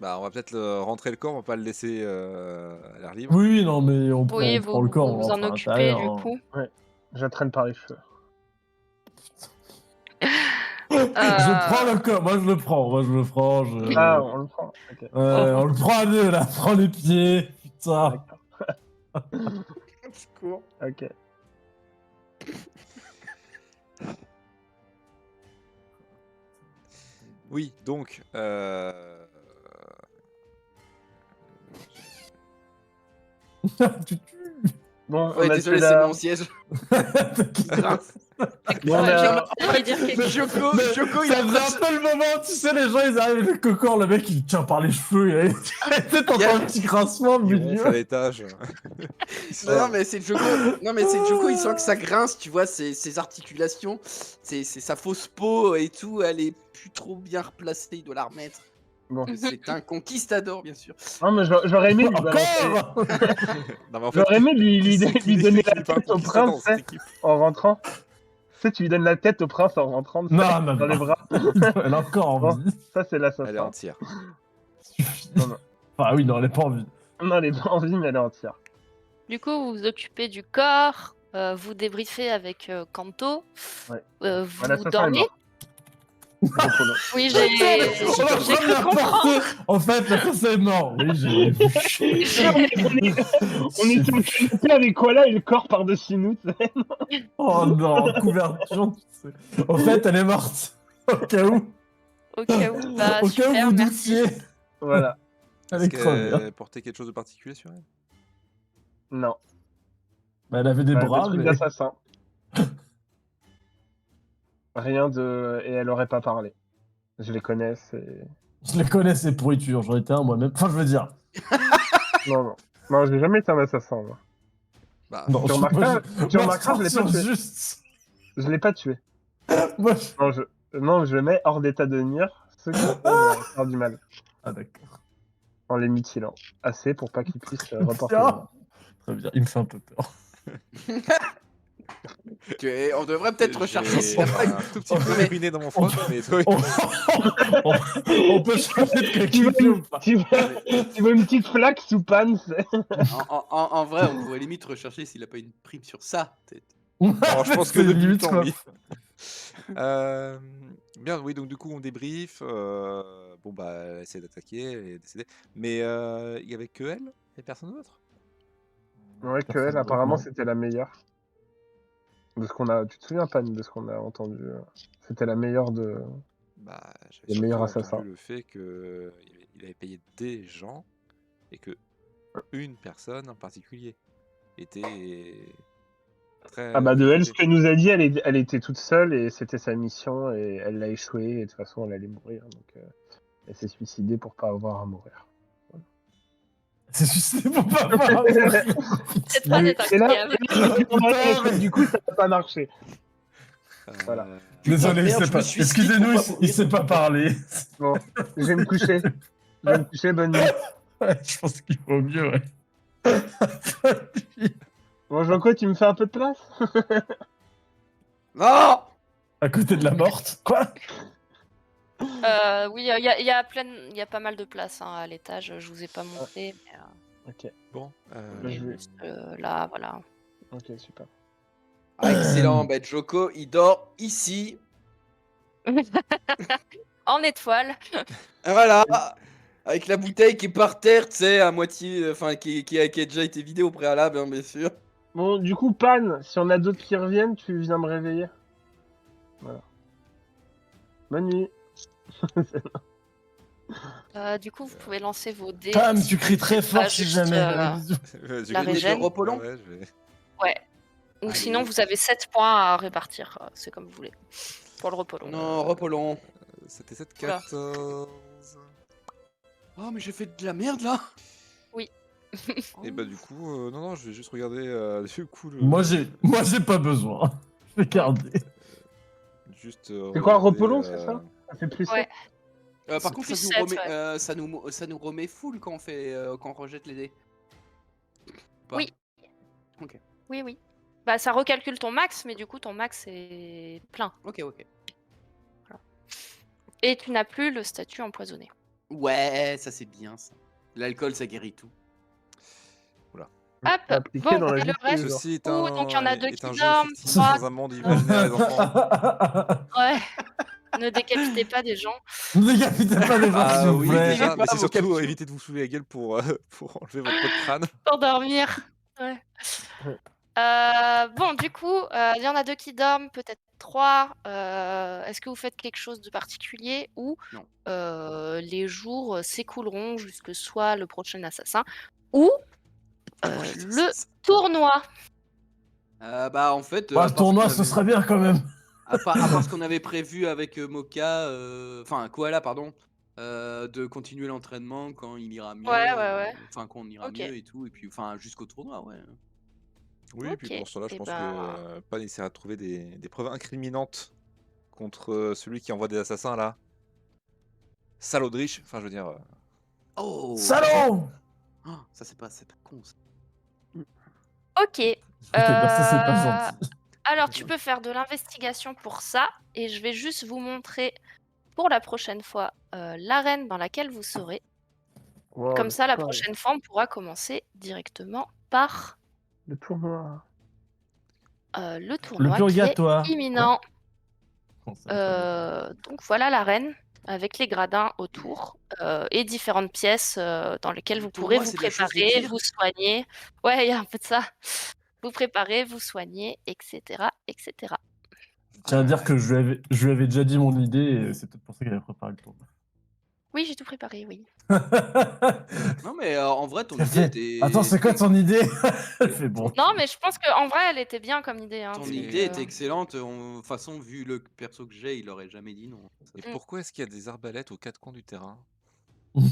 E: Bah, on va peut-être rentrer le corps, on va pas le laisser à l'air libre.
B: Oui, non, mais on prend,
A: Oui,
B: on prend le corps, on
A: vous
B: rentre
A: en
B: à
A: occupez
B: l'intérieur.
A: du
B: hein.
A: coup.
C: J'entraîne par les cheveux.
B: Je prends le corps, moi je le prends, je...
C: Ah, on le prend. Ok.
B: On le prend à deux là, prends les pieds, putain.
D: Secours.
C: Ok.
E: Oui, donc.
B: Tu-
C: Bon,
D: Ouais,
C: on a
D: désolé,
C: tué
D: c'est
C: la...
D: mon siège. Grince.
C: Bon, on
A: Ouais,
C: a-
A: j'aimerais dire quelque chose.
D: Joko,
B: Mais
D: Joko, il
B: ça
D: est en
B: faisait
D: train
B: un peu le moment, tu sais, les gens ils arrivent, le cocor, le mec il tient par les cheveux, t'entends un petit grincement au
E: Il ronfle à
B: milieu.
E: l'étage.
D: Non, mais c'est Joko. Non, mais c'est Joko, il sent que ça grince, tu vois, ses articulations, c'est sa fausse peau et tout, elle est plus trop bien replacée, il doit la remettre.
C: Bon.
D: C'est un conquistador, bien sûr.
C: Non, mais j'aurais aimé lui balancer...
B: Encore
E: Non, mais en fait,
C: J'aurais aimé lui
E: c'est qu'il
C: donner
E: est
C: la
E: pas un
C: tête au
E: conquistador
C: prince,
E: dans cette
C: tu sais,
E: équipe.
C: en rentrant. Tu sais, tu lui donnes la tête au prince en rentrant, tu sais,
B: Non, non,
C: dans les
B: non.
C: bras.
B: Elle a encore en
C: Bon.
B: vie.
C: Ça, c'est
E: Elle est
C: l'assassin.
E: entière.
C: Non, non.
B: Ah oui, non, elle est pas en vie.
C: Non, elle est pas en vie, mais elle est entière.
A: Du coup, vous vous occupez du corps, vous débriefez avec Kanto,
C: Ouais.
A: vous
C: L'assassin est
A: dormez.
C: mort. Repolo.
A: Oui, j'ai cru comprendre.
B: En fait, le français est mort. Oui, j'ai vu.
C: On est sur le canapé avec Koala et le corps par-dessus nous, tu sais.
B: Oh non, couverture. Tu sais. En fait, elle est morte. Au cas où.
A: Au cas où. Bah,
B: Au cas où
A: super,
B: vous
A: merci.
B: doutiez.
C: Voilà.
B: Elle
E: Est-ce
B: est crevée. hein.
E: qu'elle portait quelque chose de particulier sur elle?
C: Non.
B: Bah, elle avait des
C: Des
B: bras,
C: trucs
B: mais
C: d'assassin. Rien de... Et elle aurait pas parlé. Je les connais, c'est...
B: je les connais ces pourritures. J'en étais un moi-même. Enfin, je veux dire.
C: Non, non. Non, j'ai jamais été un assassin, moi.
E: Bah,
B: Non,
C: Tu remarqueras, tu
B: moi,
C: remarqueras, je l'ai pas
B: sortir
C: tué.
B: juste.
C: Je l'ai pas tué.
B: Moi,
C: Non, je mets hors d'état de nuire ceux qui peuvent faire du mal.
B: Ah, d'accord.
C: En les mutilant. Assez pour pas qu'ils puissent reporter.
B: Bien. Très bien, il me fait un peu peur.
D: On devrait peut-être rechercher s'il a pas
E: un tout petit peu
D: Mais-
E: ruiné dans mon froc, mais oui.
B: On peut changer de
C: Tu veux,
B: coéquipier ou pas
C: tu veux une petite flaque sous panne, c'est...
D: En vrai, on pourrait limite rechercher s'il a pas une prime sur ça, peut-être.
E: Alors, je pense que
B: C'est
E: depuis le
B: limite,
E: temps,
B: quoi.
E: oui. Bien, oui, donc du coup, on débrief. Bon, bah, elle essaie d'attaquer, elle est décédée. Mais il y avait que elle et personne d'autre?
C: Ouais, que elle, apparemment, c'était la meilleure. De ce qu'on a... Tu te souviens, Pan, de ce qu'on a entendu C'était la meilleure de...
E: Bah, j'avais
C: Le
E: surtout
C: meilleur
E: entendu
C: assassin.
E: le fait qu'il avait payé des gens et que une personne en particulier était très...
C: Ah bah de elle, ce
E: réputée.
C: qu'elle nous a dit, elle était toute seule et c'était sa mission et elle l'a échoué et de toute façon elle allait mourir. Donc elle s'est suicidée pour pas avoir à mourir.
B: C'est suicidé pour pas avoir.
A: Cette phrase est
C: Et là,
A: incroyable.
C: du coup ça n'a pas marché. Voilà.
E: Euh,
B: Désolé,
D: Putain,
B: il
D: merde,
B: sait
D: je
B: pas.
D: me suis dit
B: Excusez-nous,
D: pour pas
B: il
D: mourir.
B: sait pas parler.
C: Bon, je vais me coucher. Je vais me coucher, bonne nuit.
B: Ouais, je pense qu'il vaut mieux, ouais.
C: Bon, Joko, tu me fais un peu de place?
D: Non
B: À côté de la morte. Quoi
A: Oui, il y a pas mal de place hein, à l'étage. Je vous ai pas montré, mais
C: Ok,
E: bon,
C: je vais-
A: juste, là, voilà.
C: ok, super.
D: Ah, excellent, bah, Joko, il dort ici.
A: En étoile.
D: Et voilà, avec la bouteille qui est par terre, tu sais, à moitié, enfin, qui a déjà été vidée au préalable, hein, bien sûr.
C: Bon, du coup, Pan, si on a d'autres qui reviennent, tu viens me réveiller. Voilà. Bonne nuit.
A: Du coup, vous pouvez lancer vos dés.
B: Pam, tu cries très fort
A: Ah,
B: si
A: juste,
B: jamais.
E: je
A: la
E: vais-
A: régène.
D: De repos long.
E: Ouais, je vais-
A: Ouais. Ou
D: Allez.
A: sinon, vous avez 7 points à répartir. C'est comme vous voulez. Pour le repos long.
D: Non, repos long.
E: C'était 7,
A: Oula.
E: 14.
D: Oh, mais j'ai fait de la merde, là.
E: Et bah du coup, non, je vais juste regarder du coup le...
B: Moi, j'ai pas besoin. Je vais garder.
E: Juste
C: C'est quoi, un
E: regarder,
C: repos long, c'est ça? Ça fait plus
A: Ouais.
C: sept.
D: Par contre,
A: plus
D: ça nous,
A: 7,
D: remet,
A: ouais.
D: ça nous remet full quand on fait, quand on rejette les dés. Pas.
A: Oui.
D: Ok,
A: Oui, oui. Bah, ça recalcule ton max, mais du coup, ton max est plein.
D: ok, ok.
A: Et tu n'as plus le statut empoisonné.
D: Ouais, ça c'est bien, ça. L'alcool, ça guérit tout.
A: Hop,
C: Appliqué
A: bon,
C: dans la
A: et
C: vie
A: le
C: de tous les
A: reste.
C: jours.
E: Ceci est
A: Oh,
E: un,
A: donc il y en a deux
E: est
A: qui
E: un jeu
A: dorment,
E: fictif
A: trois.
E: dans un monde imaginaire, les enfants.
A: Ouais. Ne décapitez pas des gens.
B: Ne décapitez pas les gens,
E: Ah
B: s'il vous
E: oui,
B: plaît.
E: déjà, mais c'est
D: vos
E: surtout
D: capsules.
E: éviter de vous saouler la gueule pour enlever votre pot de crâne.
A: Pour dormir. Ouais. Bon, du coup, il y en a deux qui dorment, peut-être trois. Est-ce que vous faites quelque chose de particulier ou
D: Non.
A: les jours s'écouleront jusque soit le prochain assassin ou le tournoi.
D: Bah en fait,
B: Bah, le tournoi, ce serait bien quand même.
D: à part ce qu'on avait prévu avec Moka, enfin Koala pardon, de continuer l'entraînement quand il ira mieux,
A: Ouais.
D: enfin quand on ira
A: Ok.
D: mieux et tout, et puis enfin jusqu'au tournoi, ouais.
E: Oui, et puis
A: Ok,
E: pour cela, je
A: eh
E: pense
A: ben-
E: que Pan essaiera de trouver des preuves incriminantes contre celui qui envoie des assassins là. Salaudrich, enfin je veux dire.
D: Oh
B: Salaud!
D: ça c'est pas con ça.
A: Ok.
B: Je vais te dire, ça, c'est pas
A: Euh,
B: gentil.
A: Alors, tu peux faire de l'investigation pour ça, et je vais juste vous montrer pour la prochaine fois l'arène dans laquelle vous serez.
C: Wow,
A: Comme
C: le
A: ça, la
C: sport,
A: prochaine fois, on pourra commencer directement par
C: le tournoi.
A: le
B: Le
A: tournoi qui est
B: purgatoire.
A: imminent.
B: Comment ça, le purgatoire
A: Donc voilà l'arène avec les gradins autour et différentes pièces dans lesquelles
D: Le
A: vous pourrez
D: tournoi,
A: vous
D: c'est de la chose de
A: préparer,
D: cuir.
A: vous soigner. Ouais, il y a un peu de ça. Vous préparer, vous soigner, etc., etc.
B: Je tiens à dire que je lui avais déjà dit mon idée et c'est peut-être pour ça qu'elle avait préparé le tournoi.
A: Oui, j'ai tout préparé, oui.
D: Non mais en vrai ton
B: Elle
D: idée
B: fait,
D: était.
B: attends, c'est quoi ton idée? Elle fait bon.
A: Non, mais je pense qu'en vrai, elle était bien comme idée. Hein,
D: Ton
A: donc,
D: idée était excellente. De toute façon, vu le perso que j'ai, il aurait jamais dit non.
E: Et
A: Mm.
E: pourquoi est-ce qu'il y a des arbalètes aux quatre coins du terrain?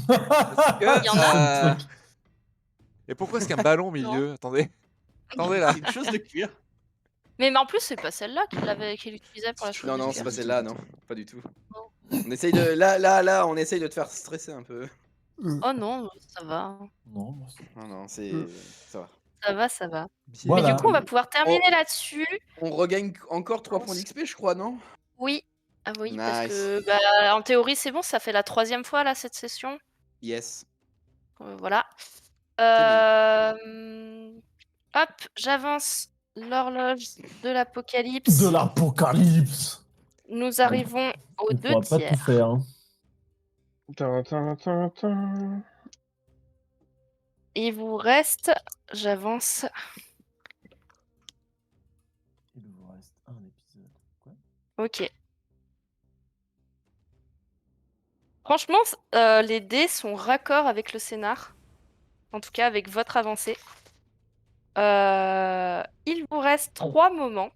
D: Parce que
A: Il y en a.
B: C'est le truc.
E: Et pourquoi est-ce qu'il y a un ballon au milieu? Attendez. Attendez là.
D: c'est une chose de cuir.
A: Mais en plus, c'est pas celle-là qu'il utilisait pour la chose
D: Non,
A: de
D: non,
A: cuir.
D: c'est pas celle-là, non, pas du tout.
A: Non.
D: On essaye de. Là, on essaye de te faire stresser un peu.
A: Oh non, ça va.
B: Non, moi,
D: Non, non, c'est. Ça va.
A: Ça va, ça va. Mais
B: Voilà.
A: du coup, on va pouvoir terminer là-dessus.
D: On regagne encore 3 points d'XP, je crois, non?
A: Oui. Ah oui, parce
D: Nice.
A: que en théorie, c'est bon, ça fait la 3e fois là cette session.
D: Yes.
A: Voilà.
D: bien.
A: Hop, j'avance l'horloge de l'apocalypse.
B: De l'apocalypse.
A: Nous arrivons aux
B: On
A: 2
B: pourra pas tout
A: tiers.
B: faire. Hein.
A: Il vous reste, j'avance.
B: Il vous reste un épisode. Quoi?
A: Ok. Franchement, les dés sont raccords avec le scénar. En tout cas, avec votre avancée. Il vous reste 3 moments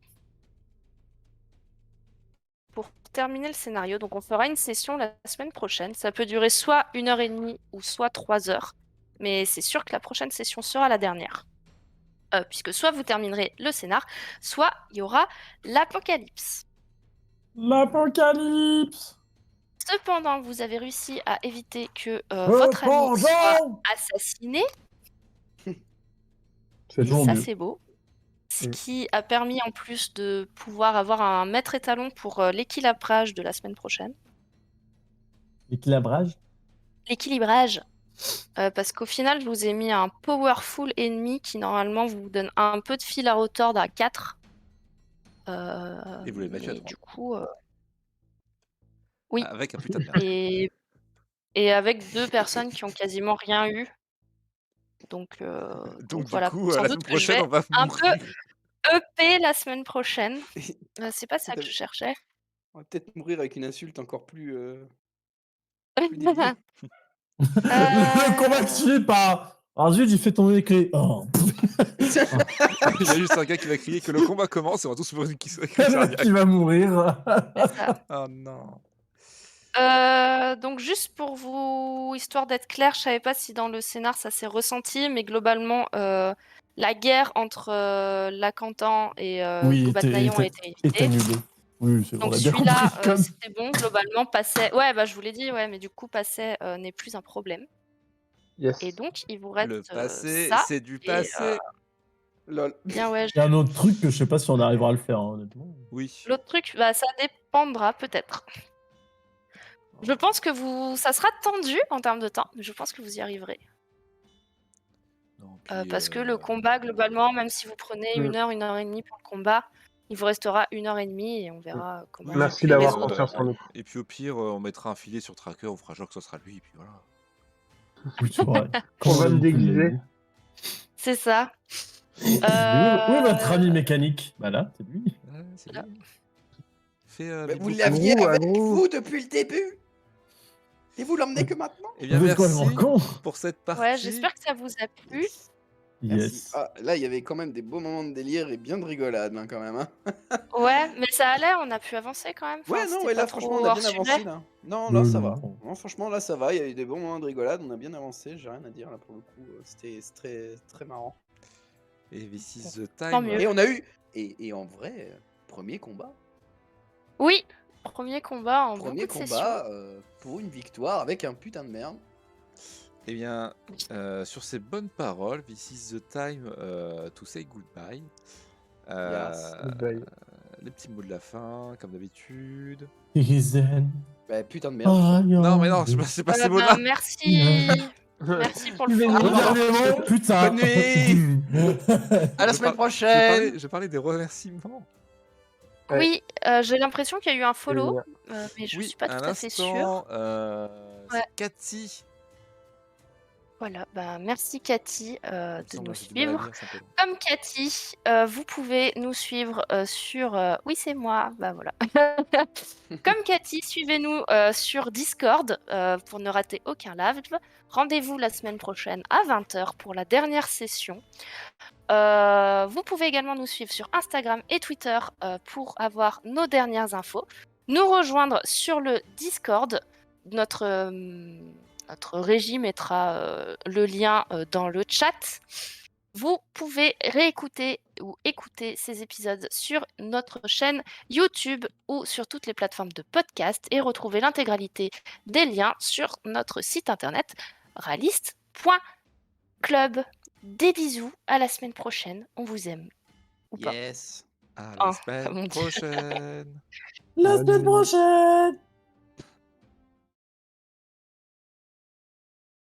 A: pour terminer le scénario. Donc, on fera une session la semaine prochaine. Ça peut durer soit 1h30 ou soit 3 heures. Mais c'est sûr que la prochaine session sera la dernière. Puisque soit vous terminerez le scénar, soit il y aura l'apocalypse.
B: L'apocalypse.
A: Cependant, vous avez réussi à éviter que votre ami soit assassiné.
C: C'est
B: toujours
A: Ça,
B: mieux.
A: c'est beau. Ce
C: Mm.
A: qui a permis en plus de pouvoir avoir un maître étalon pour l'équilibrage de la semaine prochaine.
B: L'équilibrage.
A: L'équilibrage. Parce qu'au final, je vous ai mis un powerful ennemi qui normalement vous donne un peu de fil à retordre à 4.
E: Et vous les mettez à
A: mais
E: 3.
A: du coup, oui.
E: Avec un putain de merde.
A: Et avec 2 personnes qui ont quasiment rien eu. Donc
E: Donc du
A: voilà,
E: coup,
A: sans
E: la
A: doute
E: semaine
A: que je
E: prochaine,
A: vais
E: on va
A: un peu
E: mourir.
A: EP la semaine prochaine. C'est pas ça que je cherchais.
D: On va peut-être mourir avec une insulte encore plus.
B: Le combat tué par. Alors zut, j'ai fait tomber les clés. Oh.
E: Il y a juste un gars qui va crier que le combat commence et on va tous mourir d'une crise cardiaque.
B: Qui va mourir.
A: C'est ça.
E: Oh non.
A: Donc juste pour vous, histoire d'être clair, je savais pas si dans le scénar ça s'est ressenti, mais globalement, la guerre entre Lacantan et
B: Oui,
A: Gobat-Nayon a été
B: est
A: évitée.
B: annulé. Oui, c'est
A: Donc
B: on a bien
A: celui-là,
B: compris. Comme...
A: c'était bon, globalement, passait... Ouais, bah je vous l'ai dit, ouais, mais du coup, passait n'est plus un problème.
C: Yes.
A: Et donc, il vous reste
E: Le passé,
A: ça.
E: c'est du
A: et,
E: passé.
D: Lol.
A: Bien, ouais.
B: Il y a un autre truc que je sais pas si on arrivera à le faire, hein, honnêtement.
E: Oui.
A: L'autre truc, bah, ça dépendra peut-être. Je pense que ça sera tendu en termes de temps, mais je pense que vous y arriverez.
E: Non, puis,
A: Parce que le combat, globalement, même si vous prenez 1 heure, 1 heure et demie pour le combat, il vous restera 1 heure et demie et on verra comment.
C: Merci
A: les
C: d'avoir
A: autres-
C: confiance en nous.
E: Et puis au pire, on mettra un filet sur Tracker, on fera genre que ce sera lui, et puis voilà.
B: Oui, c'est vrai.
C: On va me
B: d'habitude,
C: déguiser.
A: C'est ça.
B: Où est votre ami mécanique? Bah là, c'est lui.
E: Ouais, c'est
A: Là.
E: lui. Fais,
D: Mais vous
E: Bibou.
D: l'aviez
C: Gros,
D: avec
C: gros.
D: vous depuis le début. Et vous l'emmenez que maintenant.
E: Eh bien,
B: Vous êtes
E: merci
B: complètement con.
E: pour cette partie.
A: Ouais, j'espère que ça vous a plu.
D: Merci.
B: Yes.
D: Ah, là, il y avait quand même des beaux moments de délire et bien de rigolade, hein, quand même. Hein.
A: Ouais, mais ça allait, on a pu avancer quand même. Enfin,
D: Ouais, non,
A: c'était
D: ouais,
A: pas
D: là,
A: trop
D: franchement, on a bien
A: hors sujet.
D: avancé, là. Non, là,
B: Mais
D: ça va.
B: non.
D: Non, franchement, là, ça va. Il y a eu des bons moments de rigolade. On a bien avancé. J'ai rien à dire, là, pour le coup. C'était très, très marrant.
E: Et this is the
A: Tant
E: time.
A: mieux.
D: Et on a eu. Et en vrai, premier combat.
A: Oui, premier combat en
D: Premier
A: beaucoup de sessions.
D: combat pour une victoire avec un putain de merde.
E: Eh bien, sur ces bonnes paroles, this is the time to say goodbye.
D: Yes.
C: Goodbye.
E: Les petits mots de la fin, comme d'habitude.
B: Izen.
D: Bah, putain de merde.
E: Non, mais non, c'est pas ces mots-là.
A: Merci. Merci pour le
C: Mais
A: faux.
C: non.
B: Le dernier mot, putain.
D: Bonne nuit. À la
E: Je
D: semaine
E: par-
D: prochaine.
E: Je parlais des remerciements.
C: Ouais.
A: Oui, j'ai l'impression qu'il y a eu un follow, mais je
E: Oui,
A: suis pas
E: un
A: tout à fait sûre.
E: instant.
A: Ouais.
E: C'est Cathy.
A: Voilà, bah, merci Cathy
E: Il me
A: de
E: semble,
A: nous
E: j'ai du mal à
A: suivre.
E: lire, c'est un peu long.
A: Comme Cathy, vous pouvez nous suivre sur... Oui, c'est moi, bah voilà. Comme Cathy, suivez-nous sur Discord pour ne rater aucun live. Rendez-vous la semaine prochaine à 20h pour la dernière session. Vous pouvez également nous suivre sur Instagram et Twitter pour avoir nos dernières infos. Nous rejoindre sur le Discord. Notre régie mettra le lien dans le chat. Vous pouvez réécouter ou écouter ces épisodes sur notre chaîne YouTube ou sur toutes les plateformes de podcast et retrouver l'intégralité des liens sur notre site internet ralist.club. Des bisous, à la semaine prochaine, on vous aime. Ou pas.
D: Yes.
E: À
A: Ah,
E: la semaine
A: comme on dit.
E: prochaine.
B: La
C: Salut.
B: semaine prochaine.